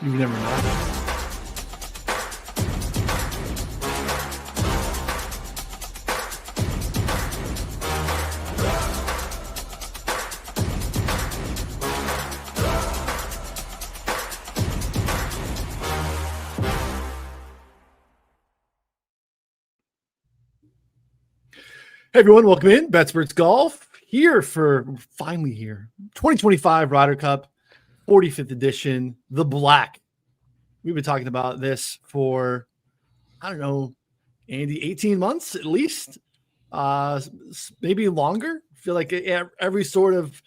You never know. Hey everyone, welcome in. BetSports Golf finally here. 2025 Ryder Cup, 45th edition, the black. We've been talking about this for, I don't know, Andy, 18 months at least, maybe longer. I feel like every sort of,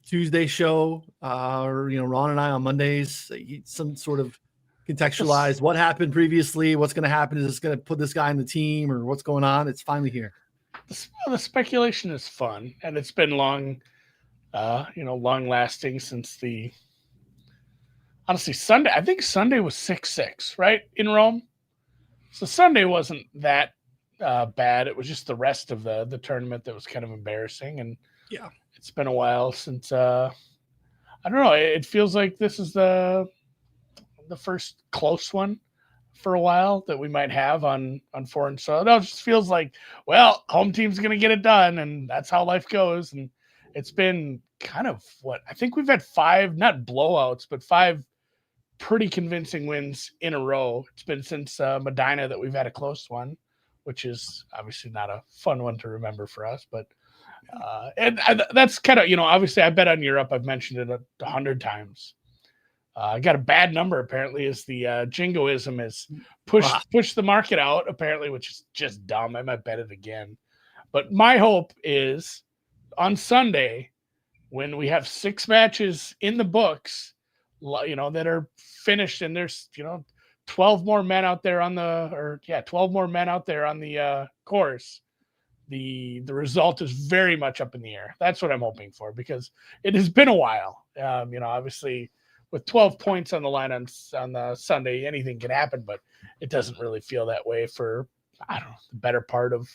Tuesday show, or, Ron and I on Mondays, some sort of contextualize what happened previously, what's going to happen. Is this going to put this guy in the team or what's going on? It's finally here. The speculation is fun, and it's been long lasting since honestly Sunday. I think Sunday was 6-6, right, in Rome. So Sunday wasn't that bad. It was just the rest of the tournament that was kind of embarrassing. And yeah, it's been a while since I don't know. It feels like this is the first close one for a while that we might have on foreign soil. It just feels like, well, home team's going to get it done, and that's how life goes. And it's been kind of I think we've had 5, not blowouts, but 5 pretty convincing wins in a row. It's been since Medina that we've had a close one, which is obviously not a fun one to remember for us. But and that's kind of, obviously I bet on Europe. I've mentioned it 100 times. I got a bad number, apparently, is the jingoism is push the market out, apparently, which is just dumb. I might bet it again. But my hope is on Sunday, when we have 6 matches in the books, that are finished, and there's 12 more men out there on the 12 more men out there on the course. The result is very much up in the air. That's what I'm hoping for, because it has been a while. Obviously, with 12 points on the line on the Sunday, anything can happen, but it doesn't really feel that way for, I don't know, the better part of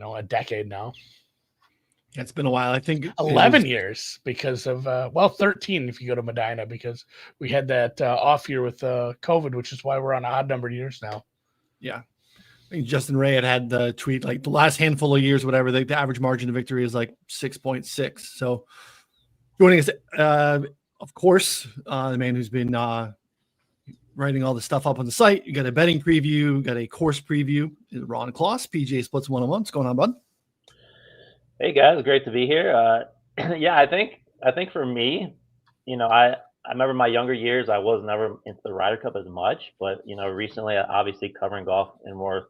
a decade now. Yeah, it's been a while. I think 11 years because of 13 if you go to Medina, because we had that off year with COVID, which is why we're on odd numbered years now. Yeah, I think Justin Ray had the tweet, like the last handful of years, whatever, the average margin of victory is like 6.6. So joining us, of course, the man who's been writing all the stuff up on the site. You got a betting preview, got a course preview. Ron Kloss, PGA Splits 101. What's going on, bud? Hey guys, great to be here. Yeah, I think for me, I remember my younger years, I was never into the Ryder Cup as much, but recently, obviously covering golf in more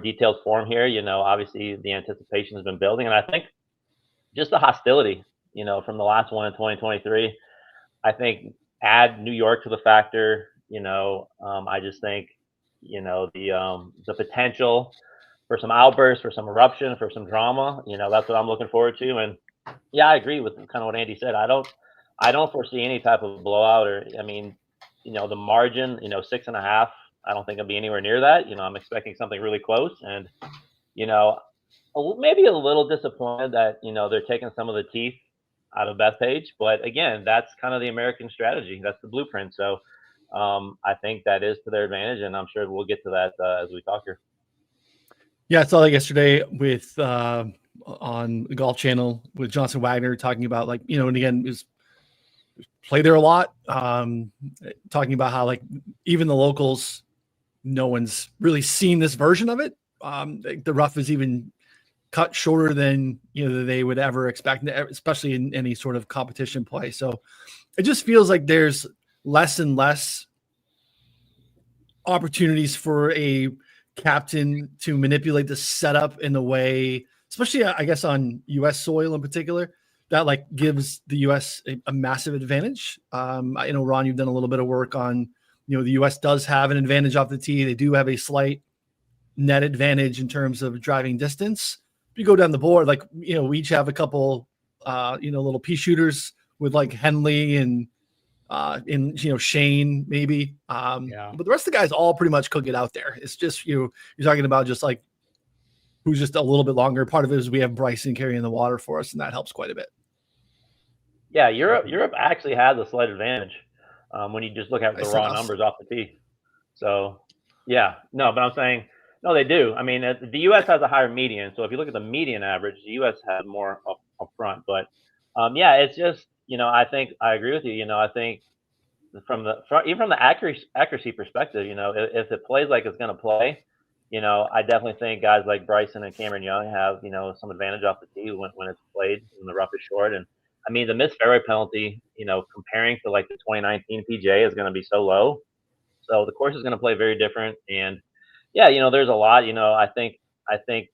detailed form here. Obviously the anticipation has been building, and I think just the hostility, from the last one in 2023. I think add New York to the factor. I just think the potential for some outbursts, for some eruption, for some drama. That's what I'm looking forward to. And yeah, I agree with kind of what Andy said. I don't foresee any type of blowout, or the margin, 6.5. I don't think it'll be anywhere near that. I'm expecting something really close, and maybe a little disappointed that they're taking some of the teeth out of Bethpage, but again, that's kind of the American strategy. That's the blueprint. So I think that is to their advantage, and I'm sure we'll get to that as we talk here. Yeah, I saw that yesterday with on the Golf Channel with Johnson Wagner talking about, like, and again, is play there a lot, talking about how, like, even the locals, no one's really seen this version of it. The rough is even cut shorter than they would ever expect, especially in any sort of competition play. So it just feels like there's less and less opportunities for a captain to manipulate the setup in the way, especially I guess on U.S. soil in particular, that like gives the U.S. a massive advantage. I know, Ron, you've done a little bit of work on, the U.S. does have an advantage off the tee. They do have a slight net advantage in terms of driving distance. If you go down the board, like, we each have a couple, little pea shooters with like Henley and Shane maybe. But the rest of the guys all pretty much cook it out there. It's just, you're talking about just like who's just a little bit longer. Part of it is we have Bryson carrying the water for us, and that helps quite a bit. Yeah, Europe actually has a slight advantage. when you just look at the That's raw awesome. numbers off the tee. So, yeah, no, but I'm saying no, they do. I mean, the U.S. has a higher median, so if you look at the median average, the U.S. has more up front. But yeah, it's just I think I agree with you. I think even from the accuracy perspective, if it plays like it's going to play, I definitely think guys like Bryson and Cameron Young have some advantage off the tee when it's played when the rough is short. And I mean, the missed fairway penalty, comparing to like the 2019 PGA is going to be so low, so the course is going to play very different. And yeah, there's a lot. I think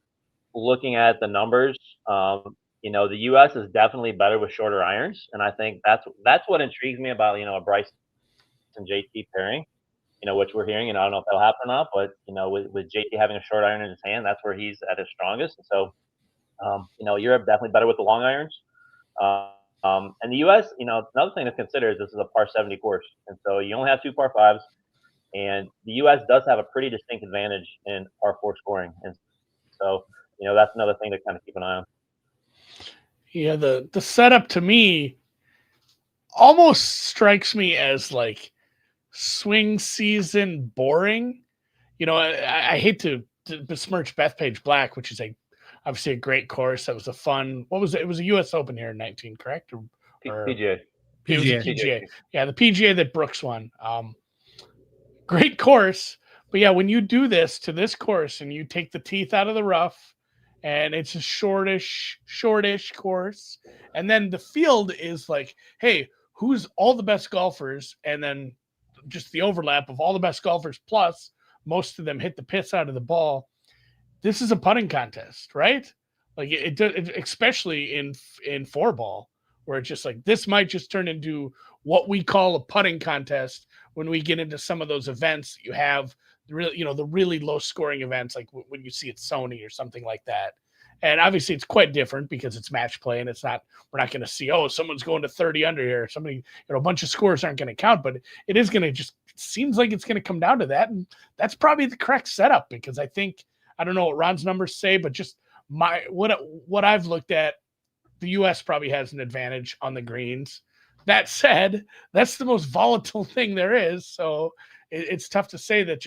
looking at the numbers, the U.S. is definitely better with shorter irons, and I think that's what intrigues me about a Bryson and JT pairing, which we're hearing. I don't know if that'll happen or not, but with JT having a short iron in his hand, that's where he's at his strongest. And so, Europe definitely better with the long irons. And the U.S., another thing to consider is this is a par 70 course, and so you only have two par fives, and the U.S. does have a pretty distinct advantage in par four scoring, and so that's another thing to kind of keep an eye on. Yeah, the setup to me almost strikes me as like swing season boring. I hate to besmirch Bethpage Black, which is obviously a great course. That was a fun. What was it? It was a U.S. Open here in 19, correct? Or PGA. It was a PGA. Yeah, the PGA that Brooks won. Great course, but yeah, when you do this to this course and you take the teeth out of the rough, and it's a shortish course, and then the field is like, hey, who's all the best golfers, and then just the overlap of all the best golfers plus most of them hit the piss out of the ball. This is a putting contest, right? Like it especially in four ball, where it's just like this might just turn into what we call a putting contest when we get into some of those events that you have the really low scoring events, like when you see it Sony or something like that. And obviously it's quite different because it's match play, and we're not going to see, someone's going to 30 under here. Somebody, a bunch of scores aren't going to count, but it is going to it seems like it's going to come down to that. And that's probably the correct setup, because I don't know what Ron's numbers say, but just what I've looked at, the U.S. probably has an advantage on the greens. That said, that's the most volatile thing there is. So it's tough to say that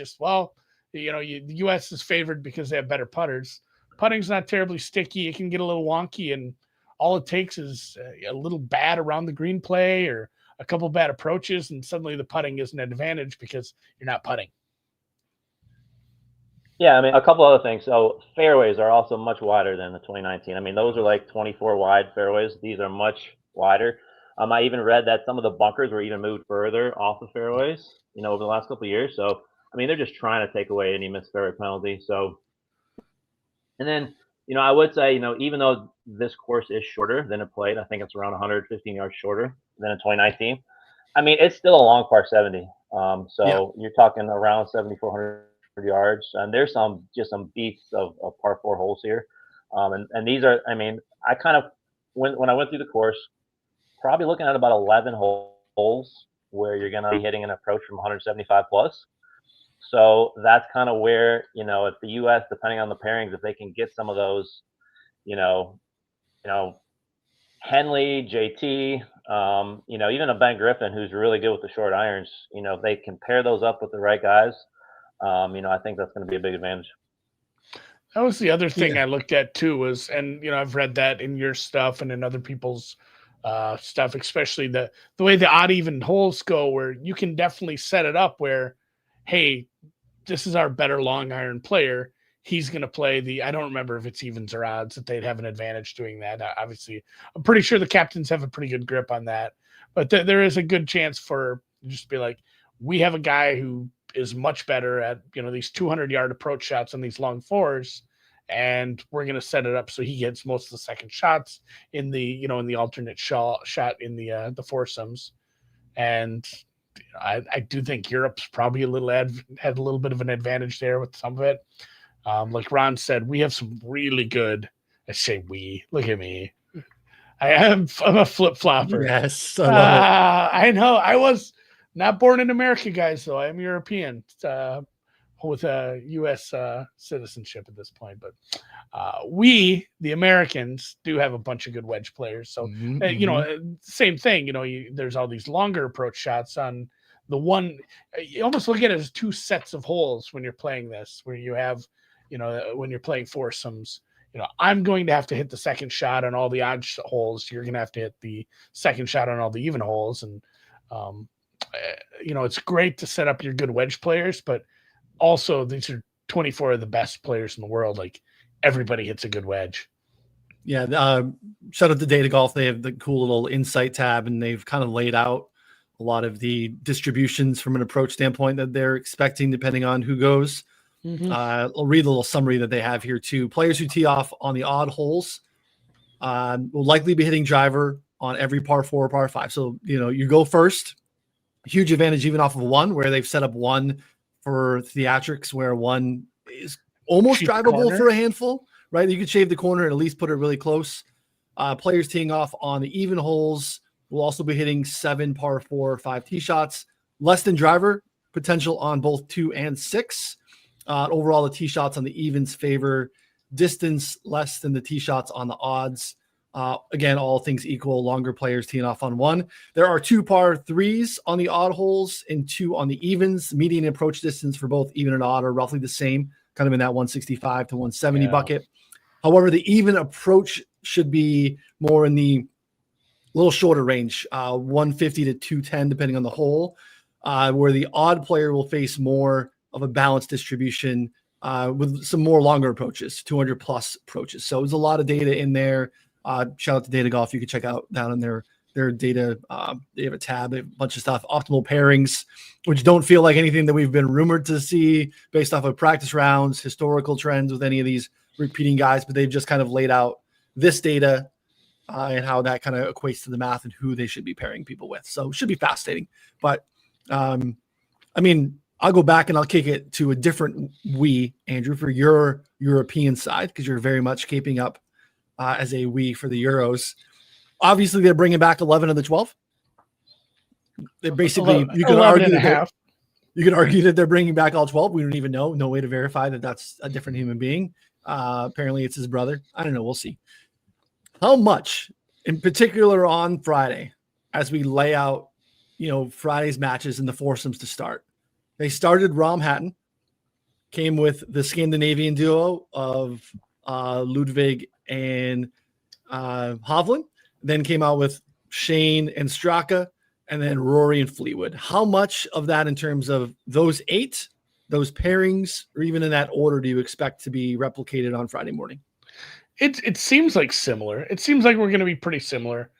the U.S. is favored because they have better putters. Putting's not terribly sticky. It can get a little wonky, and all it takes is a little bad around the green play or a couple bad approaches, and suddenly the putting is an advantage because you're not putting. Yeah, I mean, a couple other things. So fairways are also much wider than the 2019. I mean, those are like 24 wide fairways. These are much wider. I even read that some of the bunkers were even moved further off the fairways, over the last couple of years. So, I mean, they're just trying to take away any missed fairway penalty. So, and then, I would say, even though this course is shorter than it played, I think it's around 115 yards shorter than in 2019. I mean, it's still a long par 70. You're talking around 7,400 yards, and there's some beasts of par four holes here. And these are, I mean, I kind of, when I went through the course, probably looking at about 11 holes where you're going to be hitting an approach from 175 plus. So that's kind of where, if the U.S., depending on the pairings, if they can get some of those, Henley, JT, even a Ben Griffin, who's really good with the short irons, if they can pair those up with the right guys, I think that's going to be a big advantage. That was the other thing I looked at too and I've read that in your stuff and in other people's stuff, especially the way the odd even holes go, where you can definitely set it up where, hey, this is our better long iron player. He's going to play I don't remember if it's evens or odds that they'd have an advantage doing that. Obviously, I'm pretty sure the captains have a pretty good grip on that, but there is a good chance for just to be like, we have a guy who is much better at, these 200-yard approach shots on these long fours, and we're going to set it up so he gets most of the second shots in the, in the alternate shot in the foursomes. And I do think Europe's probably had a little bit of an advantage there with some of it. Like Ron said, we have some really good. I say we. Look at me. I'm a flip flopper. Yes, I love it. I know. I was not born in America, guys. Though I am European with a U.S. Citizenship at this point. But we, the Americans, do have a bunch of good wedge players. So same thing. There's all these longer approach shots on one, you almost look at it as two sets of holes when you're playing this, where you have, when you're playing foursomes, I'm going to have to hit the second shot on all the odd holes. You're going to have to hit the second shot on all the even holes. And, it's great to set up your good wedge players, but also these are 24 of the best players in the world. Like, everybody hits a good wedge. Yeah. Shout out to Data Golf. They have the cool little insight tab, and they've kind of laid out a lot of the distributions from an approach standpoint that they're expecting depending on who goes. Mm-hmm. I'll read the little summary that they have here too. Players who tee off on the odd holes will likely be hitting driver on every par 4 or par 5. So, you go first. Huge advantage even off of 1, where they've set up 1 for theatrics, where 1 is almost drivable for a handful, right? You could shave the corner and at least put it really close. Players teeing off on the even holes will also be hitting 7 par 4 or 5 tee shots, less than driver potential on both 2 and 6. Overall, the tee shots on the evens favor distance less than the tee shots on the odds. Again, all things equal, longer players teeing off on 1. There are 2 par 3s on the odd holes and 2 on the evens. Median approach distance for both even and odd are roughly the same, kind of in that 165 to 170 bucket. However, the even approach should be more in the little shorter range, 150 to 210, depending on the hole, where the odd player will face more of a balanced distribution with some more longer approaches, 200 plus approaches. So there's a lot of data in there. Shout out to Data Golf. You can check out down in their data. They have a tab, they have a bunch of stuff, optimal pairings, which don't feel like anything that we've been rumored to see based off of practice rounds, historical trends with any of these repeating guys, but they've just kind of laid out this data and how that kind of equates to the math and who they should be pairing people with. So it should be fascinating. But I'll go back and I'll kick it to a different Andrew, for your European side, because you're very much keeping up as a for the Euros. Obviously, they're bringing back 11 of the 12. They're basically, you could argue that they're bringing back all 12. We don't even know. No way to verify that that's a different human being. Apparently, it's his brother. I don't know. We'll see. How much, in particular on Friday, as we lay out, Friday's matches and the foursomes to start. They started Rom Hatton, came with the Scandinavian duo of Ludwig and Hovland, then came out with Shane and Straka, and then Rory and Fleetwood. How much of that, in terms of those 8, those pairings, or even in that order, do you expect to be replicated on Friday morning? It seems like similar. It seems like we're going to be pretty similar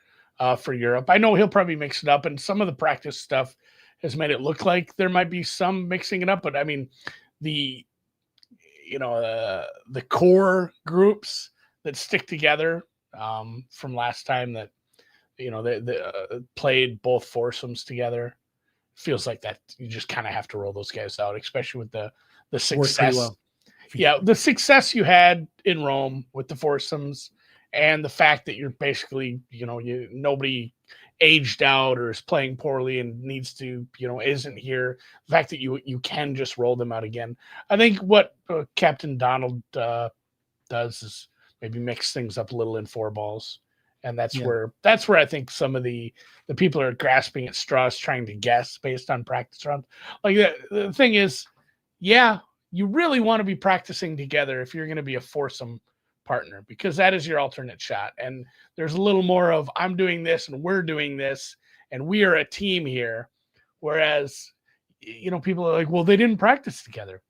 for Europe. I know he'll probably mix it up, and some of the practice stuff has made it look like there might be some mixing it up. But I mean, the core groups that stick together from last time that they played both foursomes together, feels like that you just kind of have to roll those guys out, especially with the success. Well. Yeah, the success you had in Rome with the foursomes, and the fact that you're basically nobody aged out or is playing poorly and needs to isn't here. The fact that you can just roll them out again. I think what Captain Donald does is maybe mix things up a little in 4 balls. And that's where I think some of the people are grasping at straws, trying to guess based on practice rounds. Like the thing is, you really want to be practicing together if you're going to be a foursome partner, because that is your alternate shot. And there's a little more of I'm doing this and we're doing this and we are a team here. Whereas, people are like, well, they didn't practice together.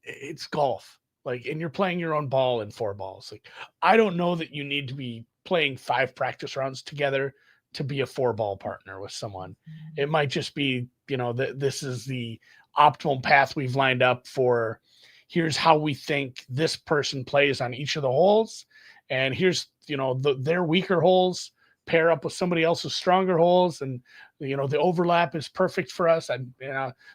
It's golf. Like, and you're playing your own ball in 4 balls. Like, I don't know that you need to be playing 5 practice rounds together to be a 4-ball partner with someone. It might just be, this is the optimal path we've lined up for. Here's how we think this person plays on each of the holes. And here's, their weaker holes pair up with somebody else's stronger holes. And, the overlap is perfect for us. And,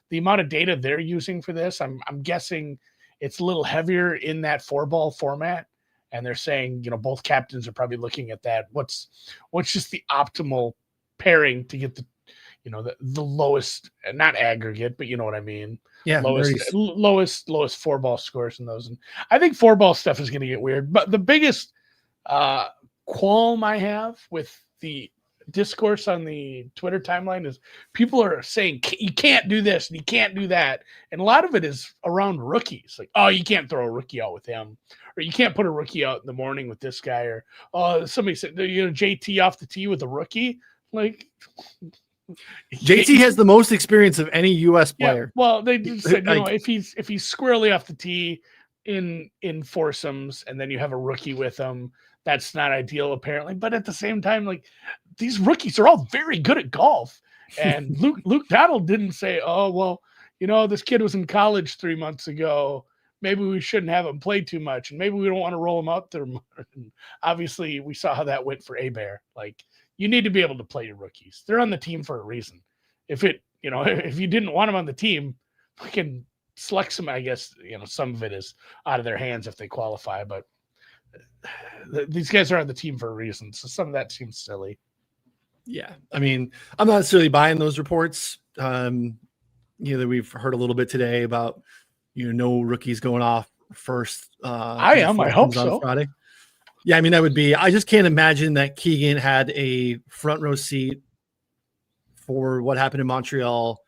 the amount of data they're using for this, I'm guessing it's a little heavier in that 4-ball format. And they're saying, both captains are probably looking at that. What's just the optimal pairing to get the lowest, not aggregate, but you know what I mean? Yeah. Lowest 4-ball scores in those. And I think 4-ball stuff is going to get weird. But the biggest qualm I have with the discourse on the Twitter timeline is people are saying you can't do this and you can't do that, and a lot of it is around rookies. Like, oh, you can't throw a rookie out with him, or you can't put a rookie out in the morning with this guy, or oh, somebody said JT off the tee with a rookie. Like, JT has the most experience of any U.S. player. Yeah, well, they just said if he's squarely off the tee in foursomes, and then you have a rookie with him, that's not ideal apparently. But at the same time, like, these rookies are all very good at golf, and Luke Donald didn't say, oh well, this kid was in college 3 months ago. Maybe we shouldn't have him play too much, and maybe we don't want to roll him out there. And obviously, we saw how that went for Bear. Like, you need to be able to play your rookies. They're on the team for a reason. If you didn't want them on the team, we can select some. I guess some of it is out of their hands if they qualify, but these guys are on the team for a reason. So some of that seems silly. Yeah, I mean, I'm not necessarily buying those reports. That we've heard a little bit today about no rookies going off first. I hope so. Friday. Yeah, I mean, that would be. I just can't imagine that Keegan had a front row seat for what happened in Montreal.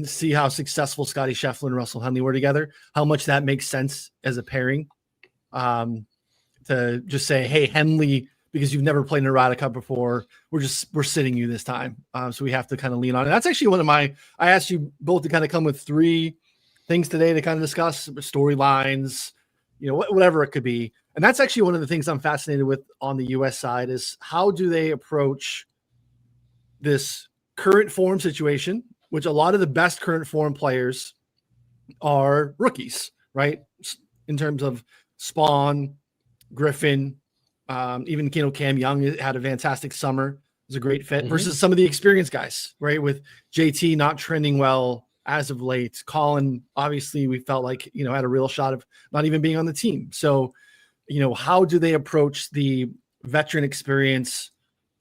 See how successful Scotty Scheffler and Russell Henley were together. How much that makes sense as a pairing. To just say, hey, Henley, because you've never played in a Ryder Cup before, we're sitting you this time. So we have to kind of lean on it. That's actually one of I asked you both to kind of come with 3 things today to kind of discuss storylines, whatever it could be. And that's actually one of the things I'm fascinated with on the U.S. side is how do they approach this current form situation, which a lot of the best current form players are rookies, right? In terms of Spawn, Griffin, even Cam Young had a fantastic summer. It was a great fit versus some of the experienced guys, right? With JT not trending well as of late. Colin, obviously, we felt like, had a real shot of not even being on the team. So, how do they approach the veteran experience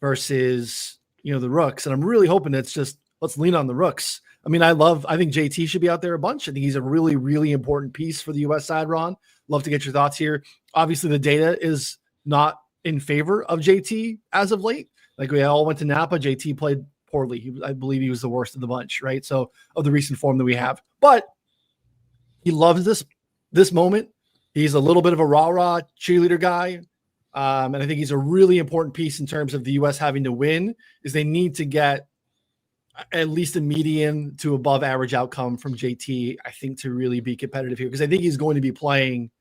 versus, the rooks? And I'm really hoping it's just, let's lean on the rooks. I mean, I think JT should be out there a bunch. I think he's a really, really important piece for the U.S. side, Ron. Love to get your thoughts here. Obviously, the data is not in favor of JT as of late. Like, we all went to Napa. JT played poorly. I believe he was the worst of the bunch, right? So, of the recent form that we have. But he loves this moment. He's a little bit of a rah-rah cheerleader guy. And I think he's a really important piece in terms of the U.S. having to win, is they need to get at least a median to above average outcome from JT, I think, to really be competitive here. Because I think he's going to be playing,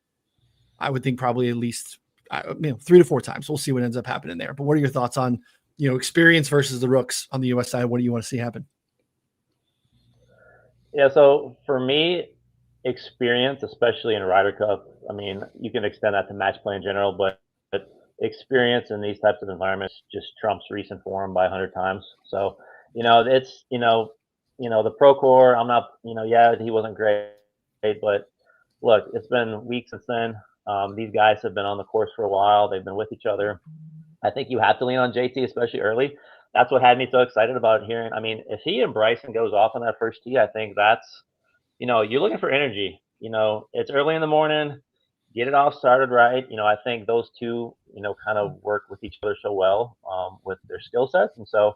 I would think, probably at least 3 to 4 times. We'll see what ends up happening there. But what are your thoughts on, experience versus the rooks on the U.S. side? What do you want to see happen? Yeah, so for me, experience, especially in Ryder Cup, I mean, you can extend that to match play in general, but experience in these types of environments just trumps recent form by 100 times. So, it's, the Pro Core, I'm not, yeah, he wasn't great, but look, it's been weeks since then. These guys have been on the course for a while. They've been with each other. I think you have to lean on JT, especially early. That's what had me so excited about hearing. I mean, if he and Bryson goes off on that first tee, I think that's, you're looking for energy. It's early in the morning. Get it all started right. I think those two, kind of work with each other so well with their skill sets. And so,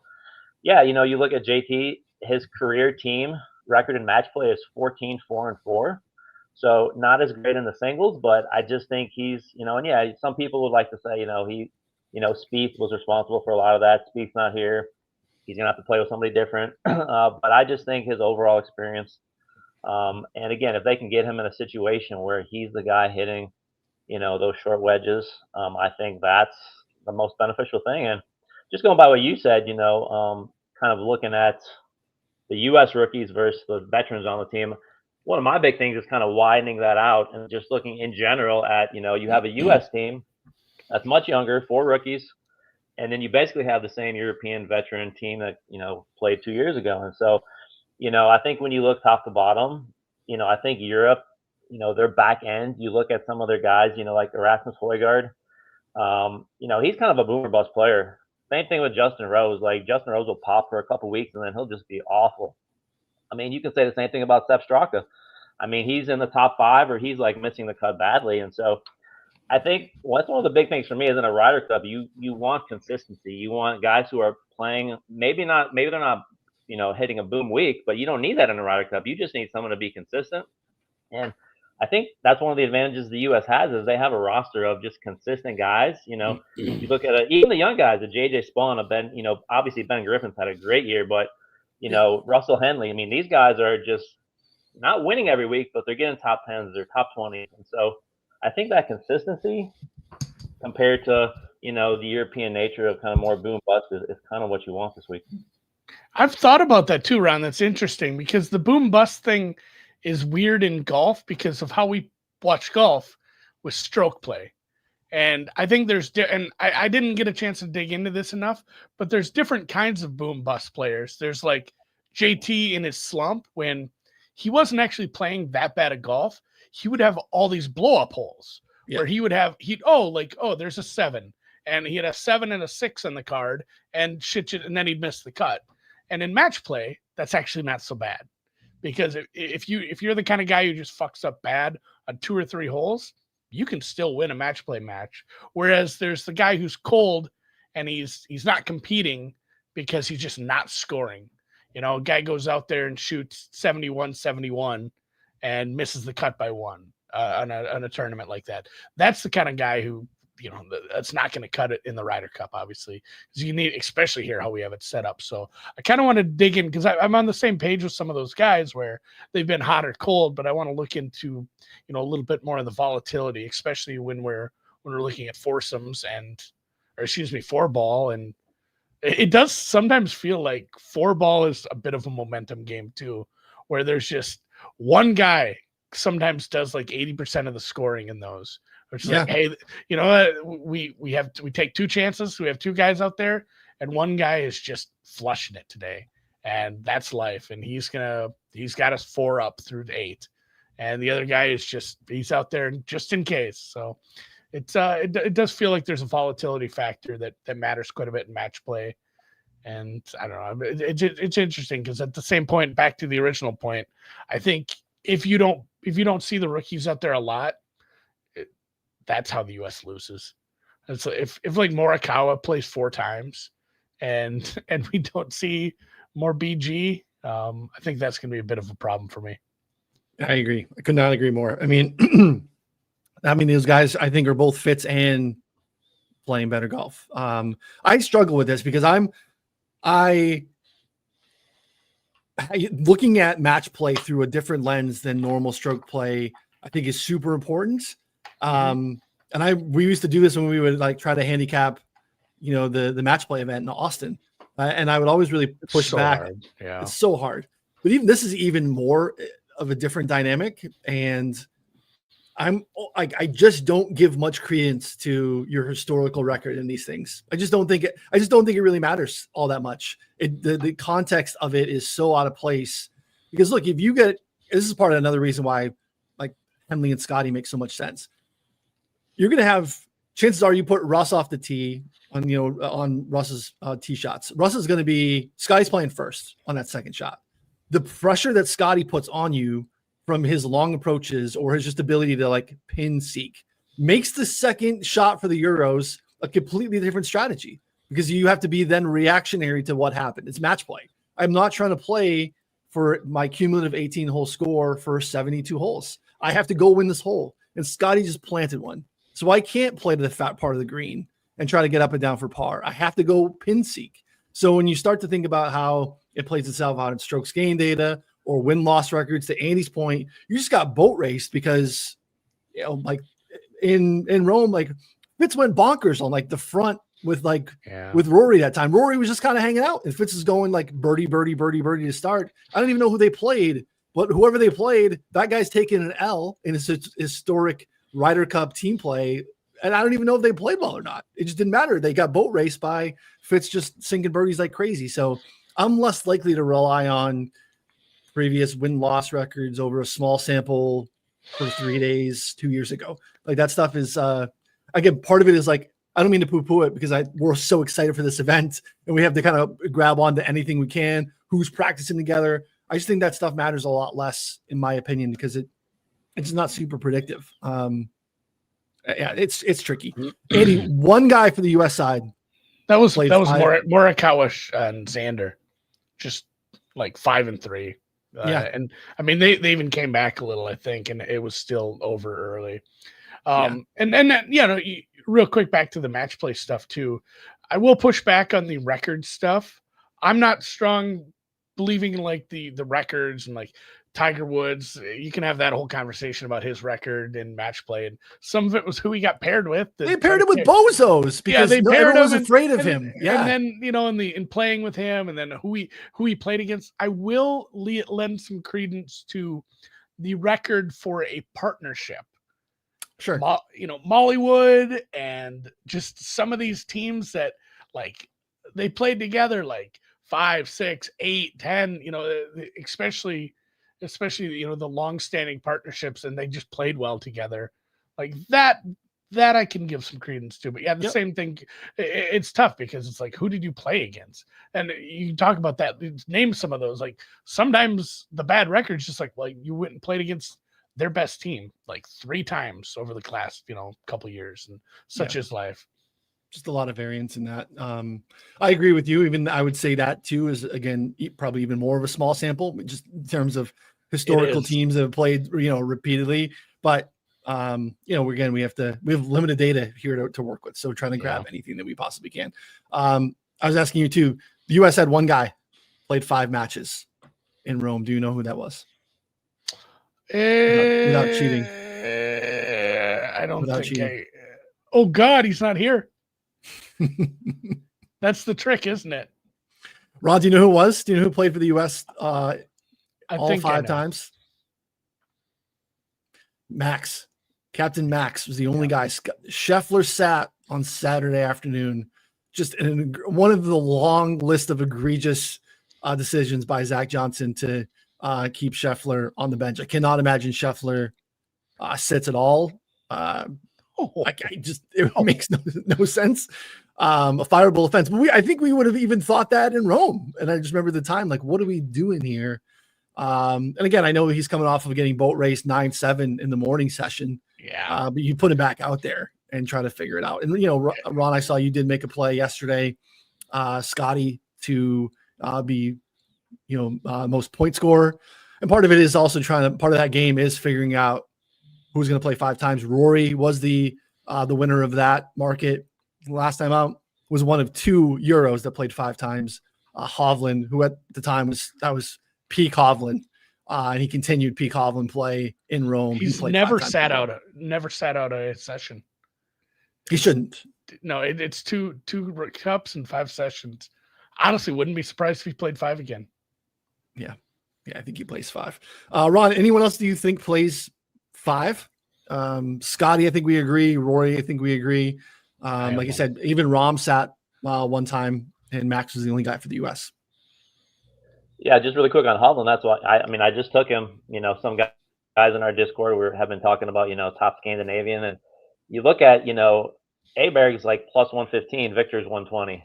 yeah, you look at JT, his career team record in match play is 14-4-4. So not as great in the singles, but I just think he's, and yeah, some people would like to say, Spieth was responsible for a lot of that. Spieth's not here. He's going to have to play with somebody different. But I just think his overall experience, and again, if they can get him in a situation where he's the guy hitting, those short wedges, I think that's the most beneficial thing. And just going by what you said, kind of looking at the U.S. rookies versus the veterans on the team, one of my big things is kind of widening that out and just looking in general at, you have a U.S. team that's much younger, 4 rookies, and then you basically have the same European veteran team that, played 2 years ago. And so, I think when you look top to bottom, I think Europe, their back end, you look at some of their guys, like Erasmus Højgaard, he's kind of a boomer bust player. Same thing with Justin Rose. Like, Justin Rose will pop for a couple weeks and then he'll just be awful. I mean, you can say the same thing about Sepp Straka. I mean, he's in the top 5 or he's like missing the cut badly. And so I think that's one of the big things for me is in a Ryder Cup, you want consistency. You want guys who are playing. Maybe they're not, hitting a boom week, but you don't need that in a Ryder Cup. You just need someone to be consistent. And I think that's one of the advantages the U.S. has is they have a roster of just consistent guys. You look at even the young guys, the J.J. Spawn, Ben, obviously Ben Griffin's had a great year, but, Russell Henley, I mean, these guys are just not winning every week, but they're getting top 10s, they're top 20s. And so I think that consistency compared to, the European nature of kind of more boom bust is kind of what you want this week. I've thought about that too, Ron. That's interesting because the boom bust thing is weird in golf because of how we watch golf with stroke play. And I think and I didn't get a chance to dig into this enough, but there's different kinds of boom bust players. There's like JT in his slump when he wasn't actually playing that bad at golf. He would have all these blow up holes where he would have, there's a 7 and he had a 7 and a 6 on the card and and then he'd miss the cut. And in match play, that's actually not so bad. Because if you're the kind of guy who just fucks up bad on 2 or 3 holes, you can still win a match play match. Whereas there's the guy who's cold and he's not competing because he's just not scoring. A guy goes out there and shoots 71 and misses the cut by 1 on a tournament like that. That's the kind of guy who, that's not going to cut it in the Ryder Cup, obviously, because you need, especially here, how we have it set up. So I kind of want to dig in because I'm on the same page with some of those guys where they've been hot or cold, but I want to look into, a little bit more of the volatility, especially when we're looking at foursomes four ball. And it does sometimes feel like 4 ball is a bit of a momentum game too, where there's just one guy sometimes does like 80% of the scoring in those. Which is like, hey, you know what? We take 2 chances. We have 2 guys out there, and one guy is just flushing it today, and that's life. And he's got us 4 up through 8, and the other guy is he's out there just in case. So it does feel like there's a volatility factor that matters quite a bit in match play. And I don't know, it's interesting because at the same point, back to the original point, I think if you don't see the rookies out there a lot, that's how the U.S. loses. And so if like Morikawa plays 4 times and we don't see more BG, I think that's going to be a bit of a problem for me. I agree. I could not agree more. I mean, those guys I think are both fits and playing better golf. I struggle with this because I looking at match play through a different lens than normal stroke play, I think is super important. And we used to do this when we would like try to handicap, the match play event in Austin. And I would always really push back. Hard. Yeah. It's so hard, but this is even more of a different dynamic. And I just don't give much credence to your historical record in these things. I just don't think it really matters all that much. The context of it is so out of place because look, if you get, this is part of another reason why like Henley and Scotty make so much sense. You're going to have chances are you put Russ off the tee on Russ's tee shots. Russ is going to be Scotty's playing first on that second shot. The pressure that Scotty puts on you from his long approaches or his just ability to like pin seek makes the second shot for the Euros a completely different strategy because you have to be then reactionary to what happened. It's match play. I'm not trying to play for my cumulative 18-hole score for 72 holes. I have to go win this hole. And Scotty just planted one. So I can't play to the fat part of the green and try to get up and down for par. I have to go pin seek. So when you start to think about how it plays itself out in strokes gain data or win-loss records, to Andy's point, you just got boat raced because, like in Rome, like Fitz went bonkers on like the front with Rory that time. Rory was just kind of hanging out and Fitz is going like birdie to start. I don't even know who they played, but whoever they played, that guy's taking an L in his historic Ryder Cup team play. And I don't even know if they played well or not. It just didn't matter. They got boat raced by Fitz just sinking birdies like crazy. So I'm less likely to rely on previous win-loss records over a small sample for 3 days 2 years ago. Like that stuff is, again, part of it is like, I don't mean to poo-poo it because we're so excited for this event and we have to kind of grab onto anything we can, who's practicing together. I just think that stuff matters a lot less, in my opinion, because it's not super predictive. Yeah, it's tricky. Andy, one guy for the U.S. side That was Played Morikawa and Xander, just like 5 and 3. Yeah. And I mean they even came back a little, I think, and it was still over early. And then real quick back to the match play stuff too. I will push back on the record stuff. I'm not strong believing in like the records and like Tiger Woods. You can have that whole conversation about his record and match play, and some of it was who he got paired with. They paired him with bozos because everyone was afraid of him. Yeah, and then in playing with him, and then who he played against. I will lend some credence to the record for a partnership. Sure. Mollywood and just some of these teams that like they played together like 5, 6, 8, 10, especially the long-standing partnerships, and they just played well together. Like that I can give some credence to. But yeah, the same thing. It's tough because it's like, who did you play against? And you talk about that. Name some of those. Like sometimes the bad record's just like, well, you went and played against their best team like 3 times over the last, couple years, and such is life. Just a lot of variance in that. I agree with you. Even I would say that too is, again, probably even more of a small sample, just in terms of historical teams that have played, repeatedly. But again, we have limited data here to work with, so we're trying to grab anything that we possibly can. I was asking you too. The U.S. had one guy played 5 matches in Rome. Do you know who that was? Without cheating. I don't think. Oh God, he's not here. That's the trick, isn't it? Ron, do you know who it was? Do you know who played for the U.S. all think 5 times? Max. Captain Max was the only guy. Scheffler sat on Saturday afternoon, just in one of the long list of egregious decisions by Zach Johnson to keep Scheffler on the bench. I cannot imagine Scheffler sits at all. It makes no sense. A fireable offense. But I think we would have even thought that in Rome. And I just remember the time, like, what are we doing here? And again, I know he's coming off of getting boat race 9-7 in the morning session. Yeah. But you put him back out there and try to figure it out. And, Ron, I saw you did make a play yesterday, Scotty, to be, most point scorer. And part of it is also part of that game is figuring out who's going to play 5 times. Rory was the winner of that market. Last time out was one of 2 Euros that played 5 times. Hovland, who at the time was peak Hovland, and he continued peak Hovland play in Rome. He's never sat out a session. He shouldn't. No, it's two cups and 5 sessions. Honestly, wouldn't be surprised if he played 5 again. Yeah, I think he plays 5. Ron, anyone else do you think plays 5? Scotty, I think we agree. Rory, I think we agree. Like you said, even Rom sat one time, and Max was the only guy for the U.S. Yeah, just really quick on Hovland. That's why I just took him. Some guys in our Discord have been talking about top Scandinavian, and you look at Aberg's like plus 115, Victor's 120.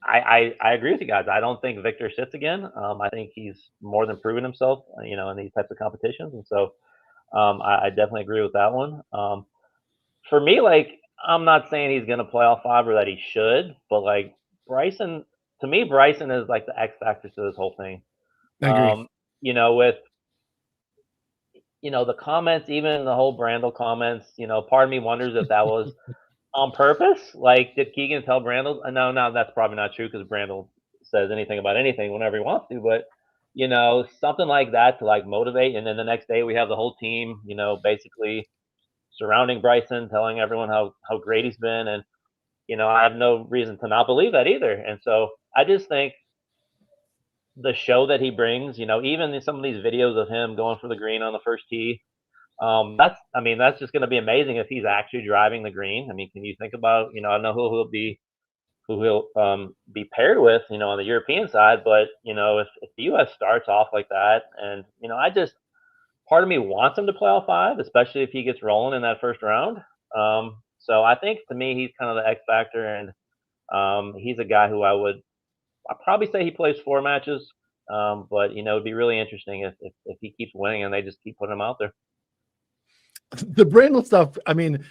I agree with you guys. I don't think Victor sits again. I think he's more than proven himself, in these types of competitions, and so I definitely agree with that one. For me, I'm not saying he's going to play all 5 or that he should, but Bryson, to me, Bryson is like the X factor to this whole thing. I agree. With the comments, even the whole Brandel comments, part of me wonders if that was on purpose. Like, did Keegan tell Brandel? No, that's probably not true because Brandel says anything about anything whenever he wants to. But something like that to motivate, and then the next day we have the whole team, basically surrounding Bryson, telling everyone how great he's been, and I have no reason to not believe that either. And so I just think the show that he brings, even in some of these videos of him going for the green on the first tee, that's just going to be amazing if he's actually driving the green. I mean, can you think about, I don't know who he'll be paired with, on the European side, but if the U.S. starts off like that, and part of me wants him to play all 5, especially if he gets rolling in that first round. So I think to me he's kind of the X factor, and he's a guy who I'd probably say he plays 4 matches. But it'd be really interesting if he keeps winning and they just keep putting him out there. The Brandel stuff, I mean,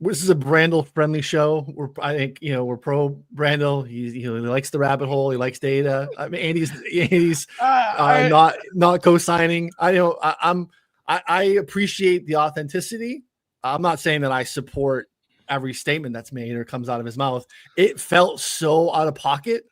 this is a Brandel friendly show. I think we're pro Brandel. He likes the rabbit hole. He likes data. I mean, Andy's not co-signing. I appreciate the authenticity. I'm not saying that I support every statement that's made or comes out of his mouth. It felt so out of pocket.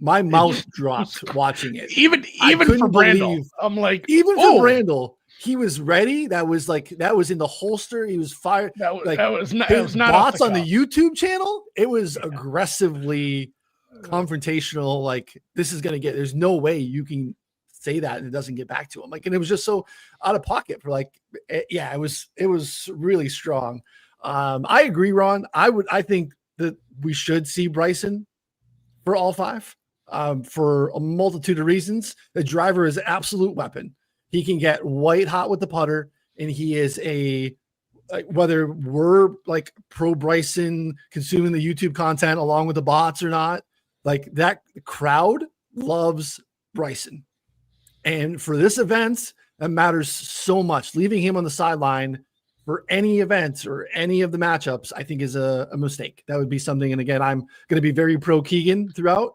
My mouth dropped watching it. Even for Brandel, I'm like, even for Brandel, he was ready. That was in the holster. He was fired. That was not bots on the YouTube channel. It was aggressively confrontational. Like, this is gonna there's no way you can say that and it doesn't get back to him. Like, and it was just so out of pocket for it was really strong. I agree, Ron. I think that we should see Bryson for all 5 for a multitude of reasons. The driver is an absolute weapon. He can get white hot with the putter, and he is whether we're like pro Bryson consuming the YouTube content along with the bots or not, like that crowd loves Bryson. And for this event, that matters so much. Leaving him on the sideline for any events or any of the matchups, I think is a mistake. That would be something. And again, I'm going to be very pro Keegan throughout.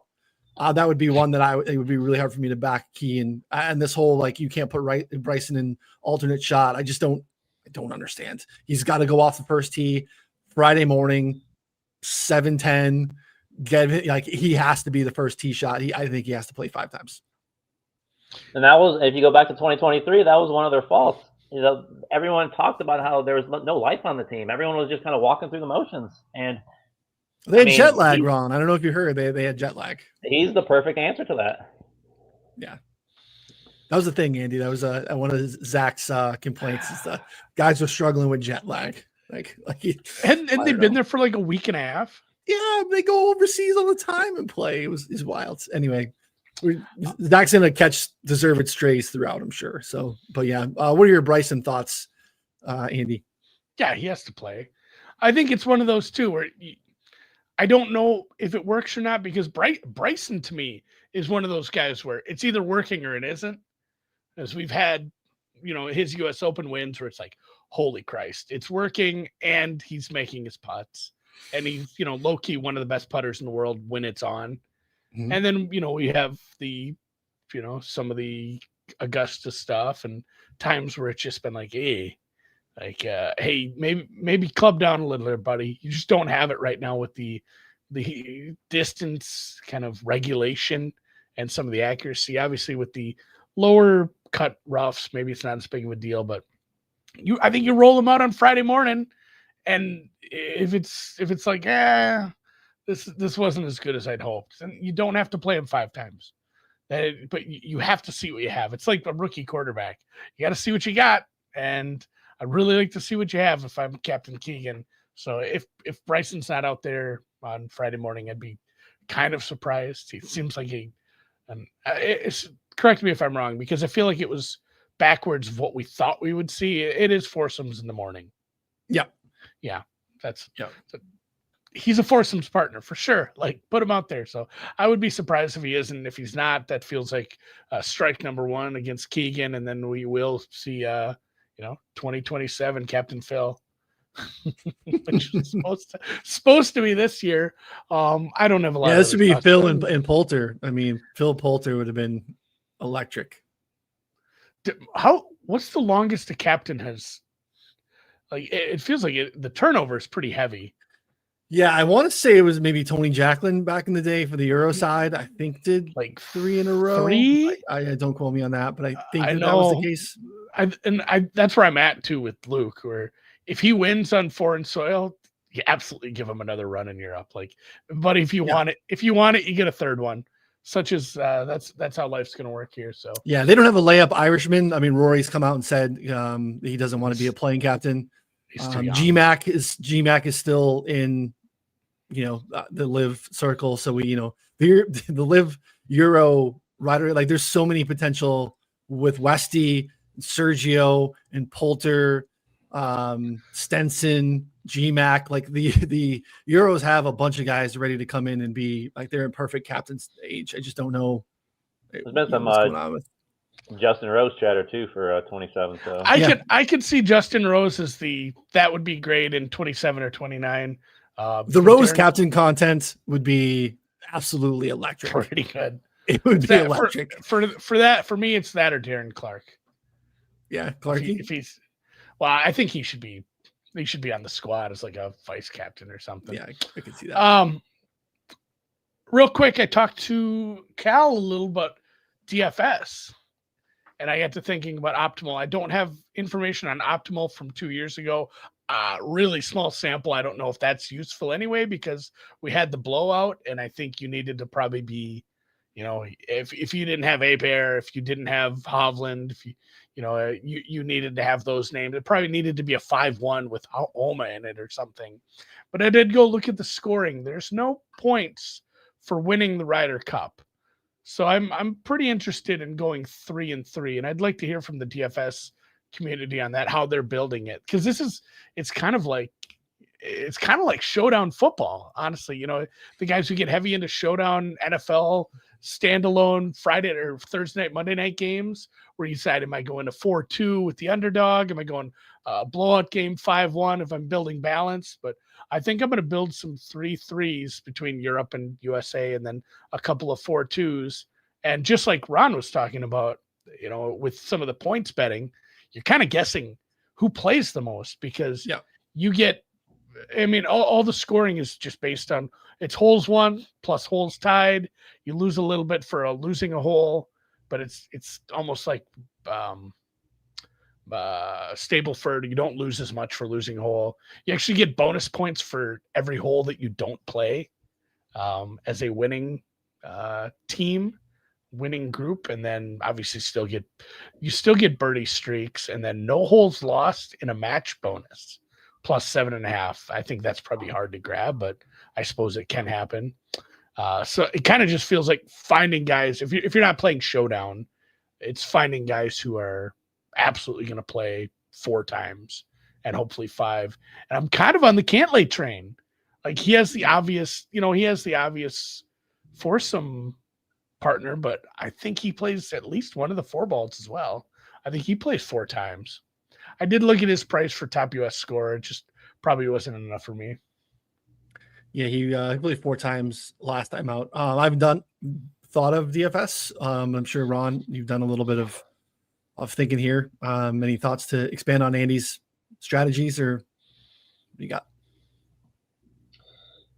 That would be one that it would be really hard for me to back Keegan. And this whole, you can't put Bryson in alternate shot. I don't understand. He's got to go off the first tee Friday morning, 7:10. He has to be the first tee shot. I think he has to play 5 times. And that was, if you go back to 2023, that was one of their faults. Everyone talked about how there was no life on the team. Everyone was just kind of walking through the motions. And they had jet lag, Ron. I don't know if you heard. They had jet lag. He's the perfect answer to that. Yeah. That was the thing, Andy. That was one of Zach's complaints. Is the guys were struggling with jet lag. And they've been there for a week and a half. Yeah, they go overseas all the time and play. It's wild. Anyway, Zach's going to catch deserved strays throughout, I'm sure. So, but yeah, what are your Bryson thoughts, Andy? Yeah, he has to play. I think it's one of those two where I don't know if it works or not, because Bryson to me is one of those guys where it's either working or it isn't. As we've had, his US Open wins where it's like, holy Christ, it's working and he's making his putts. And he's, low key one of the best putters in the world when it's on. Mm-hmm. And then, we have the, some of the Augusta stuff and times where it's just been like, hey, maybe club down a little there, buddy. You just don't have it right now with the distance kind of regulation and some of the accuracy. Obviously, with the lower cut roughs, maybe it's not as big of a deal, but I think you roll them out on Friday morning, and if it's like, this wasn't as good as I'd hoped, and you don't have to play them 5 times. But you have to see what you have. It's like a rookie quarterback. You got to see what you got, and I'd really like to see what you have if I'm Captain Keegan. So if Bryson's not out there on Friday morning, I'd be kind of surprised. He seems like correct me if I'm wrong, because I feel like it was backwards of what we thought we would see. It is foursomes in the morning. Yep. Yeah. He's a foursomes partner for sure. Put him out there. So I would be surprised if he isn't. If he's not, that feels like strike number 1 against Keegan. And then we will see, 2027 Captain Phil, which is supposed to be this year. I don't have a lot. Yeah, this would be Phil and Poulter. I mean, Phil Poulter would have been electric. What's the longest a captain has? It feels like the turnover is pretty heavy. Yeah, I want to say it was maybe Tony Jacklin back in the day for the Euro side. I think did 3 in a row. 3? I don't quote me on that, but I think that was the case. That's where I'm at too with Luke, where if he wins on foreign soil, you absolutely give him another run in Europe. But if you want it, you get a third one. Such as that's how life's going to work here. So yeah, they don't have a layup Irishman. I mean, Rory's come out and said he doesn't want to be a playing captain. GMAC is still in, the live circle. So we, the live Euro rider, there's so many potential with Westy, Sergio, and Poulter, Stenson, GMAC. The Euros have a bunch of guys ready to come in and be they're in perfect captain stage. I just don't know. There's been some Justin Rose chatter too for 27. So I could see Justin Rose as that would be great in 27 or 29. The Rose captain content would be absolutely electric. Pretty good. It would be electric. For me, it's that or Darren Clark. Yeah, Clarky. If he's, well, I think he should be on the squad as like a vice captain or something. Yeah, I can see that. Real quick, I talked to Cal a little about DFS, and I got to thinking about optimal. I don't have information on optimal from 2 years ago. Really small sample. I don't know if that's useful anyway, because we had the blowout, and I think you needed to probably be, if you didn't have Abear, if you didn't have Hovland, if you needed to have those names. It probably needed to be a 5-1 with Oma in it or something. But I did go look at the scoring. There's no points for winning the Ryder Cup. So I'm pretty interested in going 3-3, and I'd like to hear from the DFS community on that, how they're building it, because it's kind of like showdown football, honestly. The guys who get heavy into showdown NFL standalone Friday or Thursday night, Monday night games, where you decide, am I going to 4-2 with the underdog? Am I going blowout game 5-1 if I'm building balance? But I think I'm going to build some 3-3s between Europe and USA, and then a couple of 4-2s. And just like Ron was talking about, with some of the points betting, you're kind of guessing who plays the most, because you get, all the scoring is just based on it's holes won plus holes tied. You lose a little bit for losing a hole, but it's almost like Stableford. You don't lose as much for losing a hole. You actually get bonus points for every hole that you don't play as a winning team, winning group, and then obviously still get birdie streaks, and then no holes lost in a match bonus plus 7.5. I think that's probably hard to grab, but I suppose it can happen. So it kind of just feels like finding guys. If you're not playing showdown, it's finding guys who are absolutely going to play 4 times and hopefully 5. And I'm kind of on the Cantlay train. Like, he has the obvious foursome partner, but I think he plays at least one of the 4 balls as well. I think he plays 4 times. I did look at his price for top US scorer. It just probably wasn't enough for me. Yeah, he played 4 times last time out. I've thought of DFS. I'm sure, Ron, you've done a little bit of thinking here. Any thoughts to expand on Andy's strategies, or what you got?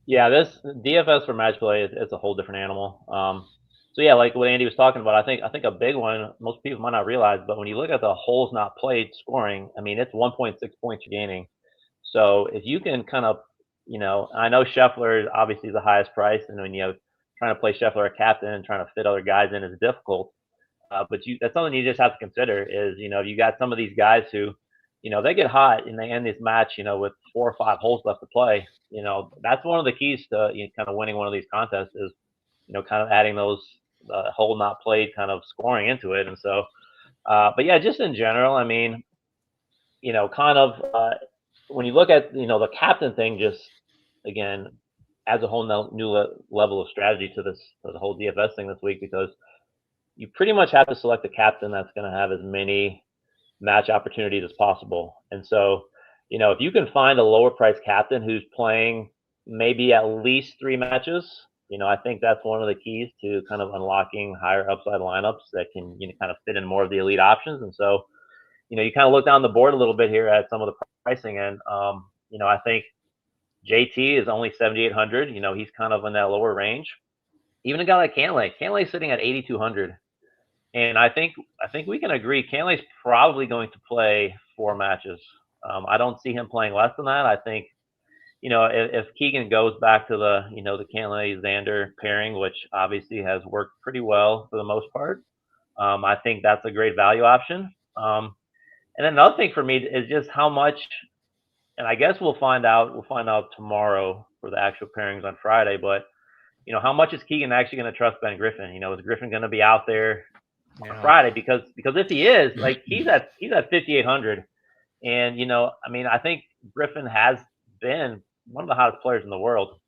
Yeah, this DFS for match play is a whole different animal. So yeah, like what Andy was talking about, I think a big one most people might not realize, but when you look at the holes not played scoring, it's 1.6 points you're gaining. So if you can kind of, I know Scheffler obviously is the highest price, and when trying to play Scheffler a captain and trying to fit other guys in is difficult. But that's something you just have to consider is, you got some of these guys who, they get hot and they end this match, with 4 or 5 holes left to play. That's one of the keys to kind of winning one of these contests is, kind of adding those hole not played kind of scoring into it. And so, but yeah, just in general, kind of when you look at, the captain thing, just again, adds a whole new level of strategy to the whole DFS thing this week, because you pretty much have to select a captain that's going to have as many match opportunities as possible. And so, if you can find a lower price captain who's playing maybe at least 3 matches, I think that's one of the keys to kind of unlocking higher upside lineups that can, kind of fit in more of the elite options. And so, you kind of look down the board a little bit here at some of the pricing, and I think JT is only 7,800. He's kind of in that lower range. Even a guy like Cantlay sitting at 8,200. And I think we can agree Cantley's probably going to play 4 matches. I don't see him playing less than that. I think, if Keegan goes back to the Cantlay-Xander pairing, which obviously has worked pretty well for the most part, I think that's a great value option. And then another thing for me is just how much, and I guess we'll find out tomorrow for the actual pairings on Friday, but how much is Keegan actually going to trust Ben Griffin? Is Griffin going to be out there on Friday? Because if he is, like, he's at 5,800, and I think Griffin has been one of the hottest players in the world,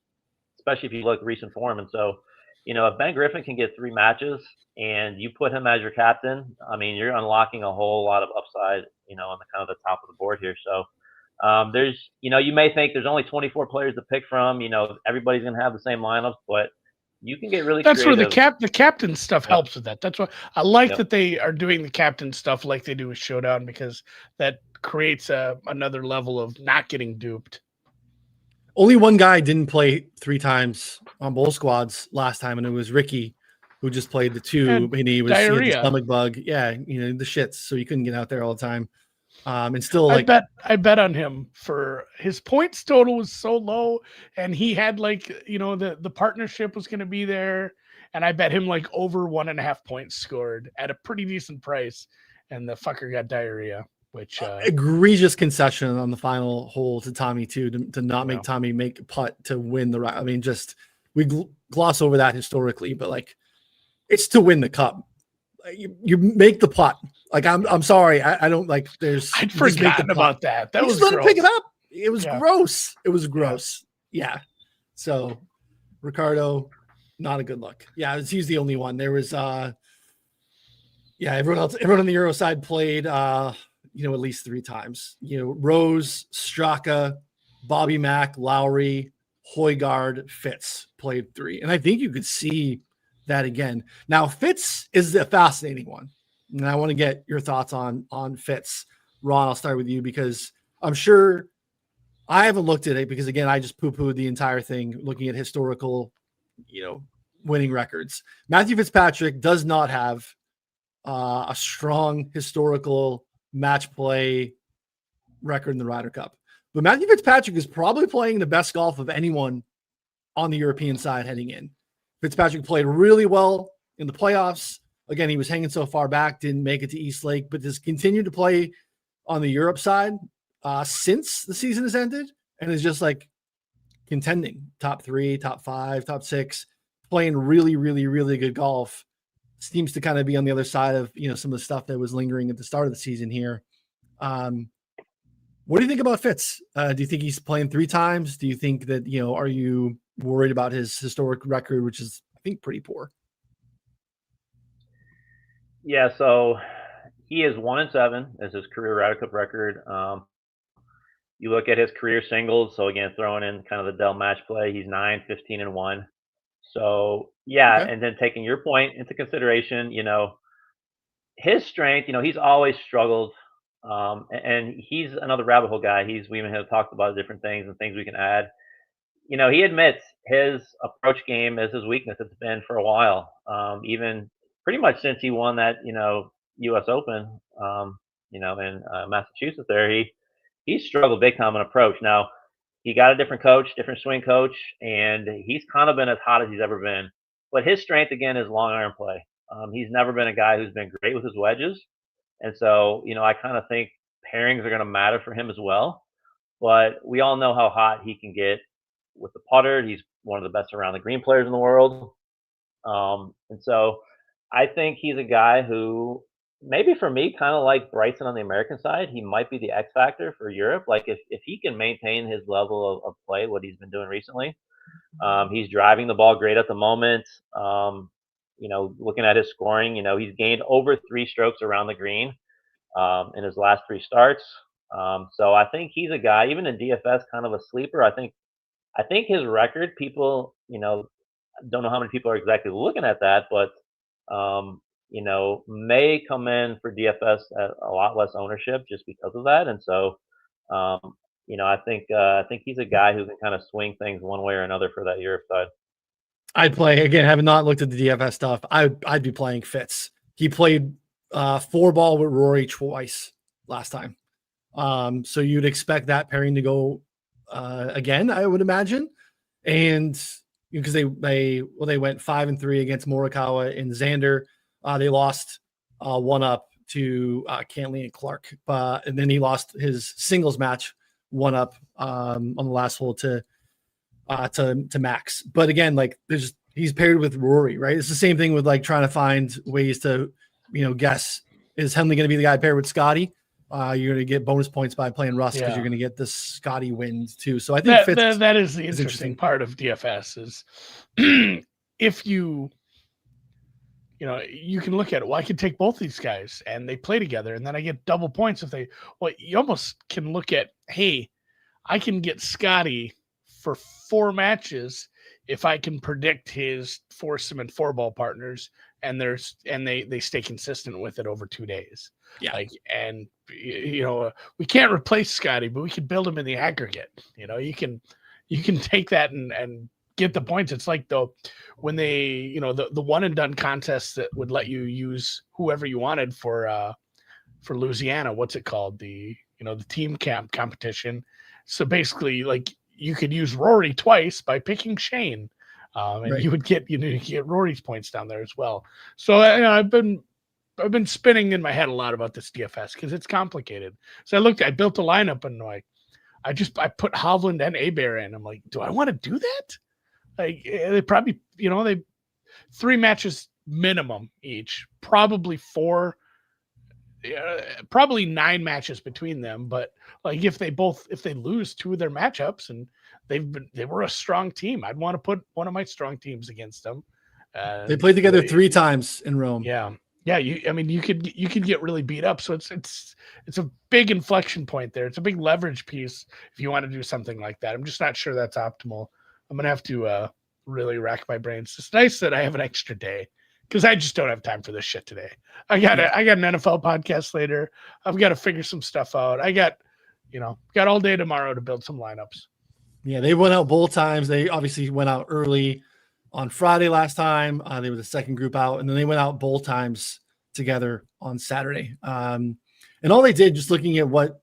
especially if you look recent form. And so, if Ben Griffin can get 3 matches and you put him as your captain, I mean, you're unlocking a whole lot of upside, on the kind of the top of the board here. So there's, you may think there's only 24 players to pick from. Everybody's going to have the same lineups, but you can get really That's creative. where the captain stuff helps with that. That's why I like Yep. that they are doing the captain stuff like they do with Showdown, because that creates another level of not getting duped. Only one guy didn't play 3 times on both squads last time, and it was Ricky, who just played the 2, and he had the stomach bug. Yeah, the shits, so he couldn't get out there all the time. And still, I bet on him for his points total was so low, and he had the partnership was going to be there, and I bet him over 1.5 points scored at a pretty decent price, and the fucker got diarrhea. Which egregious concession on the final hole to Tommy too, to not make Tommy make a putt to win the. I mean, just we gloss over that historically, but it's to win the cup. You make the putt. I'm sorry, I don't like. I'd forgotten about that. That was gross. Let him pick it up. It was gross. It was gross. Yeah. So Ricardo, not a good look. Yeah, he's the only one. There was everyone on the Euro side played at least 3 times. Rose, Straka, Bobby Mack, Lowry, Højgaard, Fitz played 3. And I think you could see that again. Now, Fitz is a fascinating one. And I want to get your thoughts on Fitz. Ron, I'll start with you, because I'm sure I haven't looked at it, because, again, I just poo-pooed the entire thing looking at historical, winning records. Matthew Fitzpatrick does not have a strong historical match play record in the Ryder Cup. But Matthew Fitzpatrick is probably playing the best golf of anyone on the European side heading in. Fitzpatrick played really well in the playoffs. Again, he was hanging so far back, didn't make it to East Lake, but has continued to play on the Europe side since the season has ended, and is just contending top 3, top 5, top 6, playing really, really, really good golf. Seems to kind of be on the other side of some of the stuff that was lingering at the start of the season here. What do you think about Fitz? Do you think he's playing 3 times? Do you think that are you worried about his historic record, which is I think pretty poor? Yeah, so he is 1-7 as his career Ryder Cup record. You look at his career singles. So again, throwing in kind of the Dell match play, he's 9-15-1. So yeah, okay. And then taking your point into consideration, his strength, he's always struggled, and he's another rabbit hole guy. We even have talked about different things and things we can add. He admits his approach game is his weakness. It's been for a while, even pretty much since he won that U.S. Open, in Massachusetts. There, he struggled big time on approach. Now, he got a different coach, different swing coach, and he's kind of been as hot as he's ever been. But his strength, again, is long iron play. He's never been a guy who's been great with his wedges. And so, I kind of think pairings are going to matter for him as well. But we all know how hot he can get with the putter. He's one of the best around the green players in the world. And so I think he's a guy who, maybe for me, kind of like Bryson on the American side, he might be the X factor for Europe. If he can maintain his level of play, what he's been doing recently, he's driving the ball great at the moment. Looking at his scoring, he's gained over 3 strokes around the green in his last 3 starts. So I think he's a guy, even in DFS, kind of a sleeper. I think his record, people, don't know how many people are exactly looking at that, but may come in for DFS at a lot less ownership just because of that. And so, I think he's a guy who can kind of swing things one way or another for that Europe side. I'd play, again, having not looked at the DFS stuff, I'd be playing Fitz. He played 4-ball with Rory twice last time. So you'd expect that pairing to go again, I would imagine. And because they went 5-3 against Morikawa and Xander. They lost 1-up to Cantley and Clark. And then he lost his singles match 1-up on the last hole to Max. But again, he's paired with Rory, right? It's the same thing with trying to find ways to, guess, is Henley going to be the guy paired with Scotty? You're going to get bonus points by playing Russ because you're going to get this Scotty wins too. So I think that is the interesting part of DFS is if you can look at it. Well, I could take both these guys and they play together, and then I get double points if they. Well, you almost can look at, hey, I can get Scotty for 4 matches if I can predict his foursome and 4-ball partners, and they stay consistent with it over 2 days. Yeah. We can't replace Scotty, but we can build him in the aggregate. You can take that and get the points. It's like when they, the one and done contests that would let you use whoever you wanted for Louisiana. What's it called? The team camp competition. So basically, like, you could use Rory twice by picking Shane, and Right. you would get Rory's points down there as well. So I've been spinning in my head a lot about this DFS because it's complicated. So I built a lineup, and like I put Hovland and Abear in. I'm like, do I want to do that? Like, they probably, they 3 matches minimum each, probably 4. Probably 9 matches between them, but like if they lose 2 of their matchups and they were a strong team, I'd want to put one of my strong teams against them. They played together 3 times in Rome. Yeah. You could get really beat up. So it's a big inflection point there. It's a big leverage piece if you want to do something like that. I'm just not sure that's optimal. I'm gonna have to really rack my brains. It's nice that I have an extra day, because I just don't have time for this shit today. I got an NFL podcast later. I've got to figure some stuff out. I got all day tomorrow to build some lineups. Yeah, they went out both times. They obviously went out early on Friday last time. They were the second group out, and then they went out both times together on Saturday. And all they did, just looking at what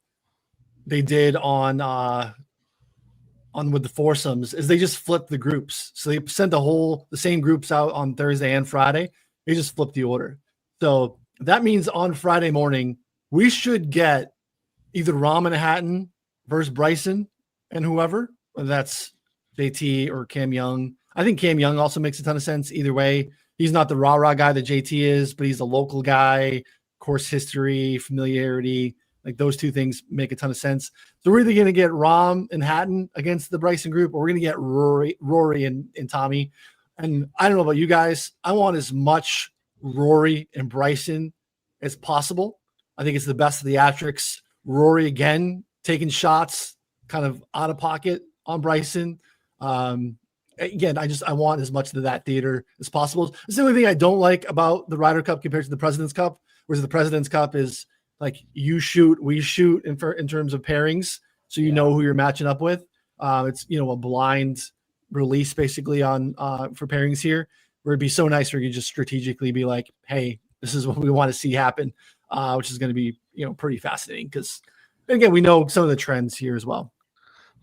they did on with the foursomes, is they just flipped the groups. So they sent the same groups out on Thursday and Friday. They just flipped the order. So that means on Friday morning, we should get either Rom and Hatton versus Bryson and whoever, whether that's JT or Cam Young. I think Cam Young also makes a ton of sense either way. He's not the rah-rah guy that JT is, but he's a local guy, course history, familiarity. Like, those 2 things make a ton of sense. So we're either going to get Rom and Hatton against the Bryson group, or we're going to get Rory and Tommy. And I don't know about you guys. I want as much Rory and Bryson as possible. I think it's the best theatrics. Rory, again, taking shots kind of out of pocket on Bryson. Again, I want as much of that theater as possible. It's the only thing I don't like about the Ryder Cup compared to the President's Cup, whereas the President's Cup is like, you shoot, we shoot in terms of pairings, so know who you're matching up with. It's a blind release basically on for pairings here, where it'd be so nice where you just strategically be like, hey, this is what we want to see happen, which is going to be pretty fascinating, because again, we know some of the trends here as well.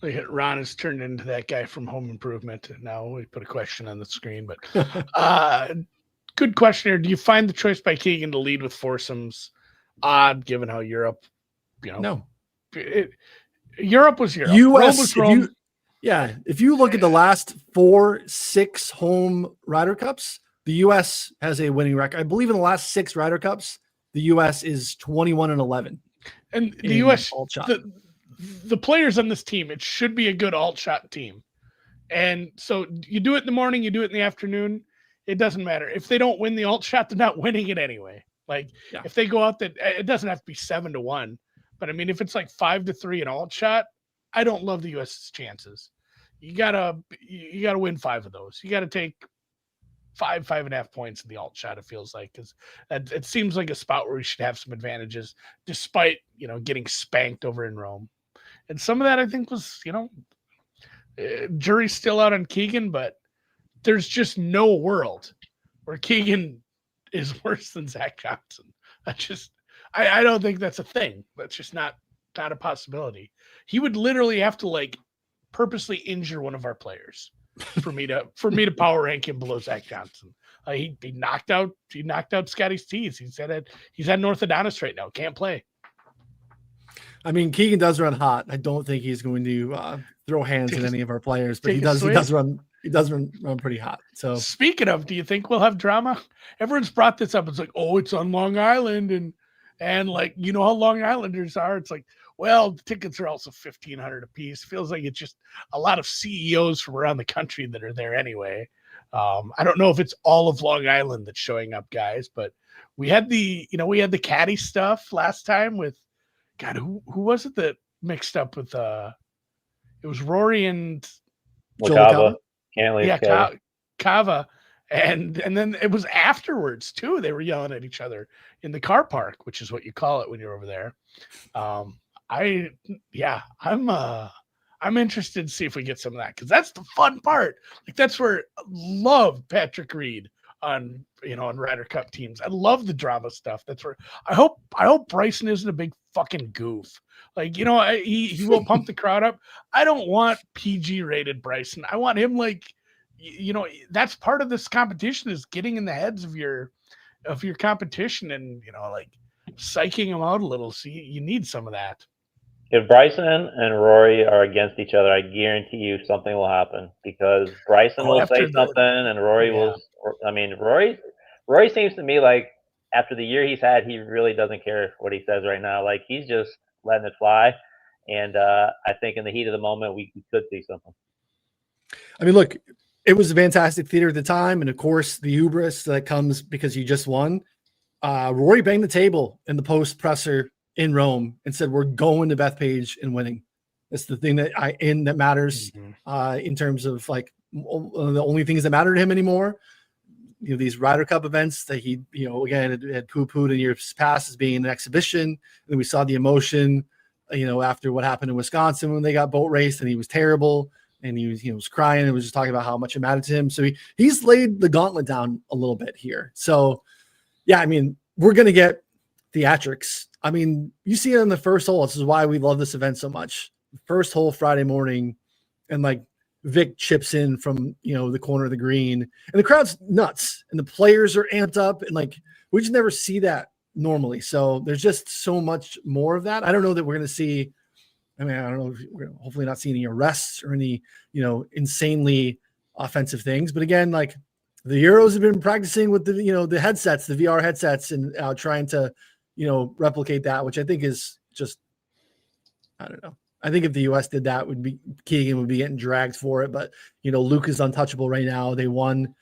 Look at Ron has turned into that guy from Home Improvement. Now we put a question on the screen, but good question here. Do you find the choice by Keegan to lead with foursomes odd, given how Europe, No. Europe was Europe. US, Rome was Rome. If you look at the last 4-6 home Ryder Cups, the U.S. has a winning record. I believe in the last 6 Ryder Cups, the U.S. is 21-11. And the U.S. The players on this team, it should be a good alt shot team. And so you do it in the morning, you do it in the afternoon. It doesn't matter. If they don't win the alt shot, they're not winning it anyway. Like, if they go out, it doesn't have to be 7-1. But I mean, if it's like 5-3 an alt shot, I don't love the U.S.'s chances. You gotta win 5 of those. You gotta take 5.5 points in the alt shot. It feels like, because it seems like a spot where we should have some advantages, despite getting spanked over in Rome. And some of that, I think, was jury's still out on Keegan, but there's just no world where Keegan is worse than Zach Johnson. I don't think that's a thing. That's just not a possibility. He would literally have to like purposely injure one of our players for me to power rank him below Zach Johnson. He knocked out Scotty's tees. He's had an orthodontist right now. Can't play. I mean, Keegan does run hot. I don't think he's going to throw hands at any of our players, but he does run pretty hot. So, speaking of, do you think we'll have drama? Everyone's brought this up. It's like, oh, it's on Long Island, and like, how Long Islanders are. It's like, well, the tickets are also $1,500 a piece. Feels like it's just a lot of CEOs from around the country that are there anyway. I don't know if it's all of Long Island that's showing up, guys, but we had the caddy stuff last time with God. Who was it that mixed up with? It was Rory and Kava. Kava, and then it was afterwards too. They were yelling at each other in the car park, which is what you call it when you're over there. I'm interested to see if we get some of that, because that's the fun part. Like, that's where I love Patrick Reed on Ryder Cup teams. I love the drama stuff. That's where I hope Bryson isn't a big fucking goof. Like, he will pump the crowd up. I don't want PG rated Bryson. I want him, like, that's part of this competition, is getting in the heads of your competition and, like, psyching them out a little. So you need some of that. If Bryson and Rory are against each other, I guarantee you something will happen, because Bryson will say something and Rory will. I mean, Rory seems to me like, after the year he's had, he really doesn't care what he says right now. Like, he's just letting it fly. And I think in the heat of the moment, we could see something. I mean, look, it was a fantastic theater at the time. And of course, the hubris that comes because you just won. Rory banged the table in the post presser in Rome and said, "We're going to Bethpage and winning." That's the thing that matters in terms of, like, the only things that matter to him anymore. These Ryder Cup events that he, again, had poo-pooed in years past as being an exhibition. And then we saw the emotion, after what happened in Wisconsin when they got boat raced and he was terrible and he was crying and was just talking about how much it mattered to him. So he's laid the gauntlet down a little bit here. So, yeah, I mean, we're going to get theatrics. I mean, you see it in the first hole. This is why we love this event so much. First hole Friday morning, and like Vic chips in from the corner of the green, and the crowd's nuts, and the players are amped up, and like we just never see that normally. So there's just so much more of that. I don't know that we're going to see. I mean, I don't know if we're hopefully not seeing any arrests or any insanely offensive things. But again, like, the Euros have been practicing with the headsets, the VR headsets, and trying to replicate that, which I think is just, I don't know. I think if the U.S. did that, Keegan would be getting dragged for it. But, Luke is untouchable right now. They won.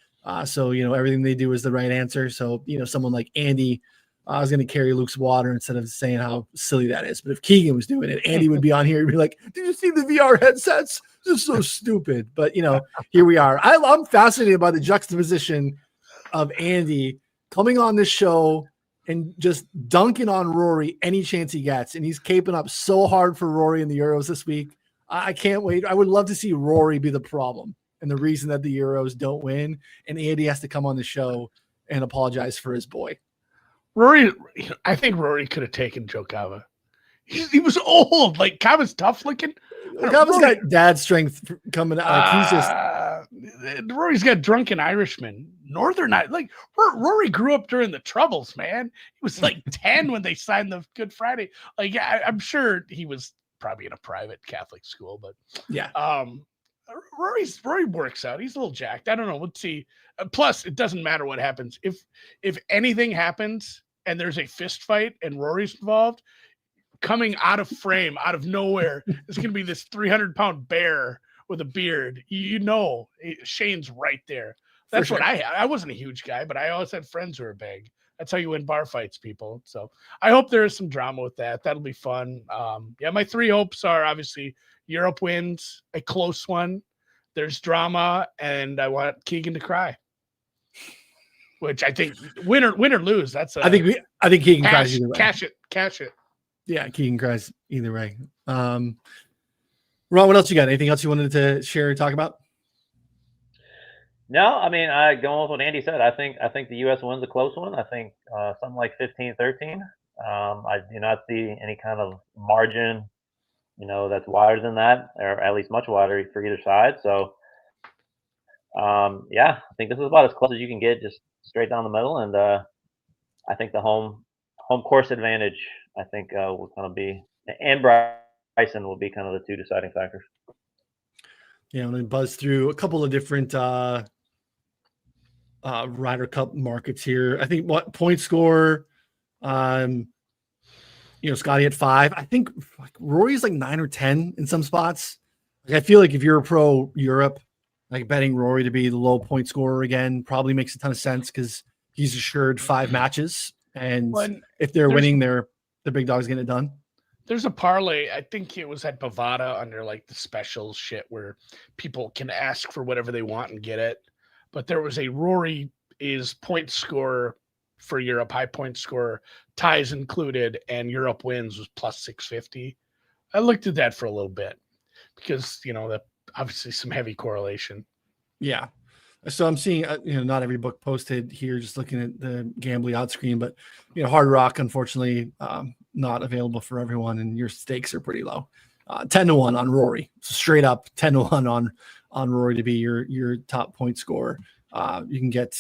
So, everything they do is the right answer. So, someone like Andy is going to carry Luke's water instead of saying how silly that is. But if Keegan was doing it, Andy would be on here and be like, "Did you see the VR headsets? This is so stupid." But, here we are. I'm fascinated by the juxtaposition of Andy coming on this show and just dunking on Rory any chance he gets. And he's caping up so hard for Rory in the Euros this week. I can't wait. I would love to see Rory be the problem and the reason that the Euros don't win. And Andy has to come on the show and apologize for his boy. Rory, I think Rory could have taken Joe Cava. He was old. Like, Cava's tough looking. Cava's got dad strength coming out. Like, he's just. Rory's got drunken Irishmen. Northern, like, Rory grew up during the Troubles, man. He was like 10 when they signed the Good Friday. Like, I'm sure he was probably in a private Catholic school, but yeah. Rory works out. He's a little jacked. I don't know. Let's see. Plus, it doesn't matter what happens. If anything happens and there's a fist fight and Rory's involved, coming out of frame, out of nowhere, is going to be this 300-pound bear with a beard. Shane's right there. That's what I had. I wasn't a huge guy, but I always had friends who were big. That's how you win bar fights, people. So I hope there is some drama with that. That'll be fun. My three hopes are obviously Europe wins, a close one. There's drama, and I want Keegan to cry. Which I think win or lose. That's I think Keegan cries either way. Cash it. Yeah, Keegan cries either way. Ron, what else you got? Anything else you wanted to share or talk about? No, I mean, going with what Andy said, I think the U.S. wins a close one. I think something like 15-13. I do not see any kind of margin, that's wider than that, or at least much wider for either side. So, I think this is about as close as you can get, just straight down the middle. And I think the home course advantage, I think, will kind of be, and Bryson will be kind of the two deciding factors. Yeah, I'm going to buzz through a couple of different Ryder Cup markets here. I think what point score, Scotty at 5. I think Rory's like 9 or 10 in some spots. Like, I feel like if you're a pro Europe, like betting Rory to be the low point scorer again probably makes a ton of sense because he's assured 5 matches. And if they're winning, the big dog's getting it done. There's a parlay. I think it was at Bovada under like the special shit where people can ask for whatever they want and get it. But there was a Rory is point scorer for Europe, high point scorer, ties included, and Europe wins was plus 650. I looked at that for a little bit because, that obviously some heavy correlation. Yeah. So I'm seeing, not every book posted here, just looking at the Gambly odds screen, but, Hard Rock, unfortunately, not available for everyone, and your stakes are pretty low. 10-1 on Rory. So straight up 10-1 on Rory to be your top point scorer. You can get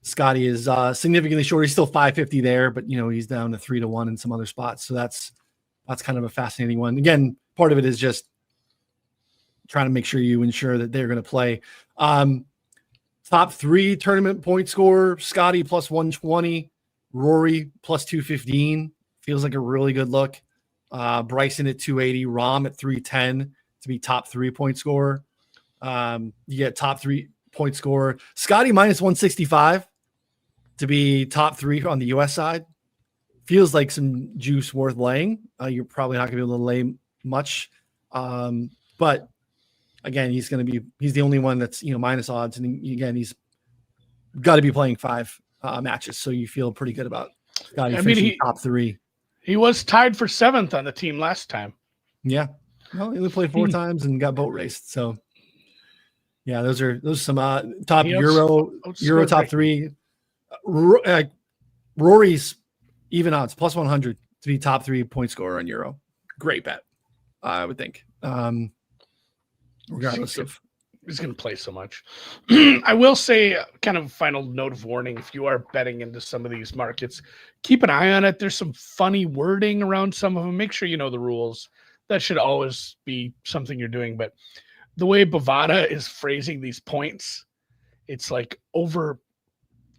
Scotty is significantly short. He's still 550 there, but he's down to 3-1 in some other spots. So that's kind of a fascinating one. Again, part of it is just trying to make sure you ensure that they're going to play. Top 3 tournament point scorer, Scotty plus 120, Rory plus 215. Feels like a really good look. Bryson at 280, Rahm at 310 to be top 3 point scorer. You get top 3 point scorer. Scotty minus 165 to be top 3 on the US side. Feels like some juice worth laying. You're probably not going to be able to lay much. But again, he's the only one that's, minus odds. And again, he's got to be playing 5 matches. So you feel pretty good about Scotty finishing top 3. He was tied for 7th on the team last time. Yeah. Well, he only played 4 times and got boat raced. So yeah, those are some top Euro top 3. Rory's even odds plus 100 to be top 3 point scorer on Euro. Great bet, I would think. Regardless of, he's going to play so much. I will say, kind of final note of warning: if you are betting into some of these markets, keep an eye on it. There's some funny wording around some of them. Make sure you know the rules. That should always be something you're doing. But the way Bovada is phrasing these points, it's like over.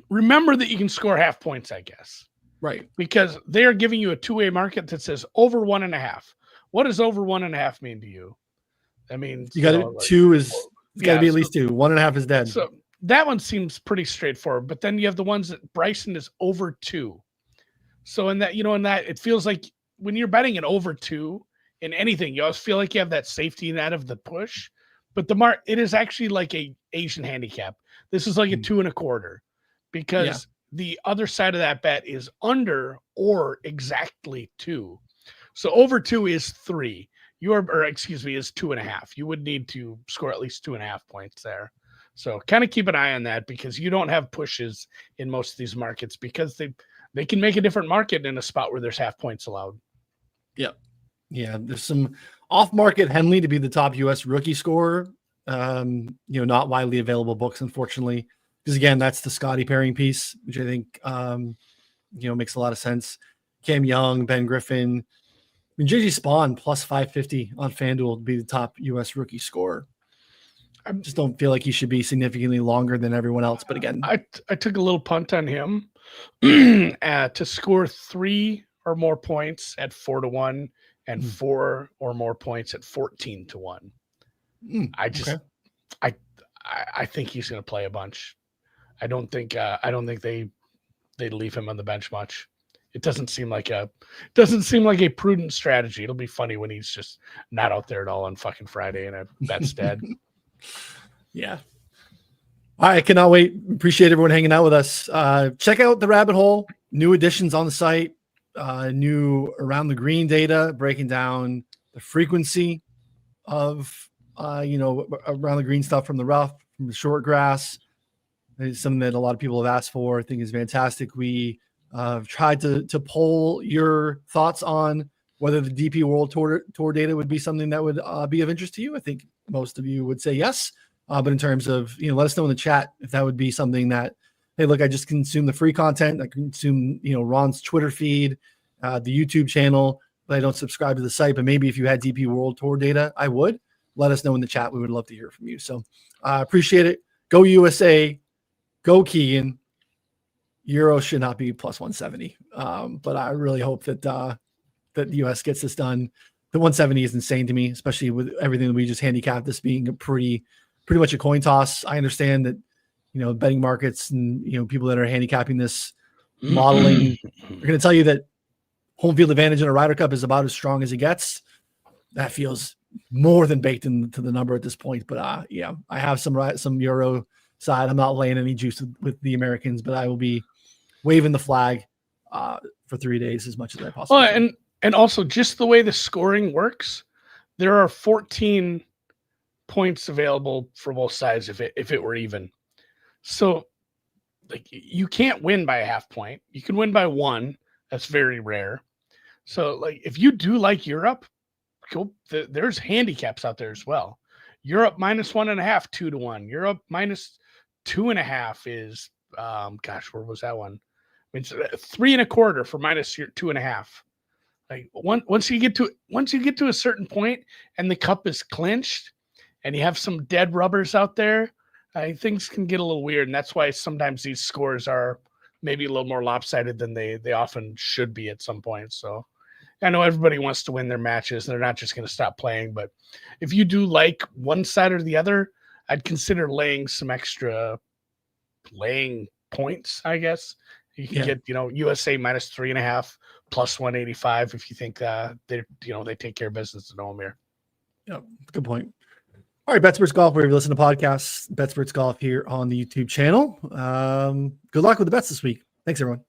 Remember that you can score half points, I guess. Right. Because they are giving you a two-way market that says over 1.5. What does over 1.5 mean to you? I mean, you got it. 2 is it's got to be at least 2. 1.5 is dead. So that one seems pretty straightforward. But then you have the ones that Bryson is over 2. So in that, it feels like when you're betting an over 2 in anything, you always feel like you have that safety net of the push. But it is actually like a Asian handicap. This is like a 2.25 because the other side of that bet is under or exactly 2. So over 2 is 3. Is 2.5. You would need to score at least 2.5 points there. So kind of keep an eye on that because you don't have pushes in most of these markets because they can make a different market in a spot where there's half points allowed. Yeah. Yeah. There's some off-market Henley to be the top US rookie scorer. Not widely available books, unfortunately. Because again, that's the Scotty pairing piece, which I think makes a lot of sense. Cam Young, Ben Griffin. JG Spawn plus 550 on FanDuel to be the top US rookie scorer. I just don't feel like he should be significantly longer than everyone else. But again, I took a little punt on him to score 3 or more points at 4-1 and 4 or more points at 14-1. I think he's going to play a bunch. I don't think they leave him on the bench much. It doesn't seem like a prudent strategy. It'll be funny when he's just not out there at all on fucking Friday and a bet's dead. Yeah. All right, cannot wait. Appreciate everyone hanging out with us. Check out the rabbit hole. New additions on the site. New around the green data, breaking down the frequency of around the green stuff from the rough, from the short grass. It's something that a lot of people have asked for. I think is fantastic. We tried to poll your thoughts on whether the DP World Tour data would be something that would be of interest to you. I think most of you would say yes. But in terms of, let us know in the chat if that would be something that, hey, look, I just consume the free content. I consume, Ron's Twitter feed, the YouTube channel, but I don't subscribe to the site. But maybe if you had DP World Tour data, I would. Let us know in the chat. We would love to hear from you. So I appreciate it. Go USA. Go Keegan. Euro should not be plus 170. But I really hope that the US gets this done. The 170 is insane to me, especially with everything that we just handicapped, this being a pretty pretty much a coin toss. I understand that, betting markets and, people that are handicapping this modeling are going to tell you that home field advantage in a Ryder Cup is about as strong as it gets. That feels more than baked into the number at this point. But I have some Euro side. I'm not laying any juice with the Americans, but I will be waving the flag for 3 days as much as I possibly can. And also just the way the scoring works, there are 14 points available for both sides if it were even. So like you can't win by a half point. You can win by 1. That's very rare. So like if you do like Europe, there's handicaps out there as well. Europe -1.5, 2-1. Europe -2.5 is where was that one? I mean, 3.25 for -2.5. Like once you get to a certain point and the cup is clinched and you have some dead rubbers out there, things can get a little weird, and that's why sometimes these scores are maybe a little more lopsided than they often should be at some point. So I know everybody wants to win their matches. They're not just going to stop playing, but if you do like one side or the other, I'd consider laying some extra laying points, I guess. You can get, USA -3.5 plus 185 if you think they take care of business at home here. Yeah, good point. All right, BetSports Golf, wherever you listen to podcasts, BetSports Golf here on the YouTube channel. Good luck with the bets this week. Thanks, everyone.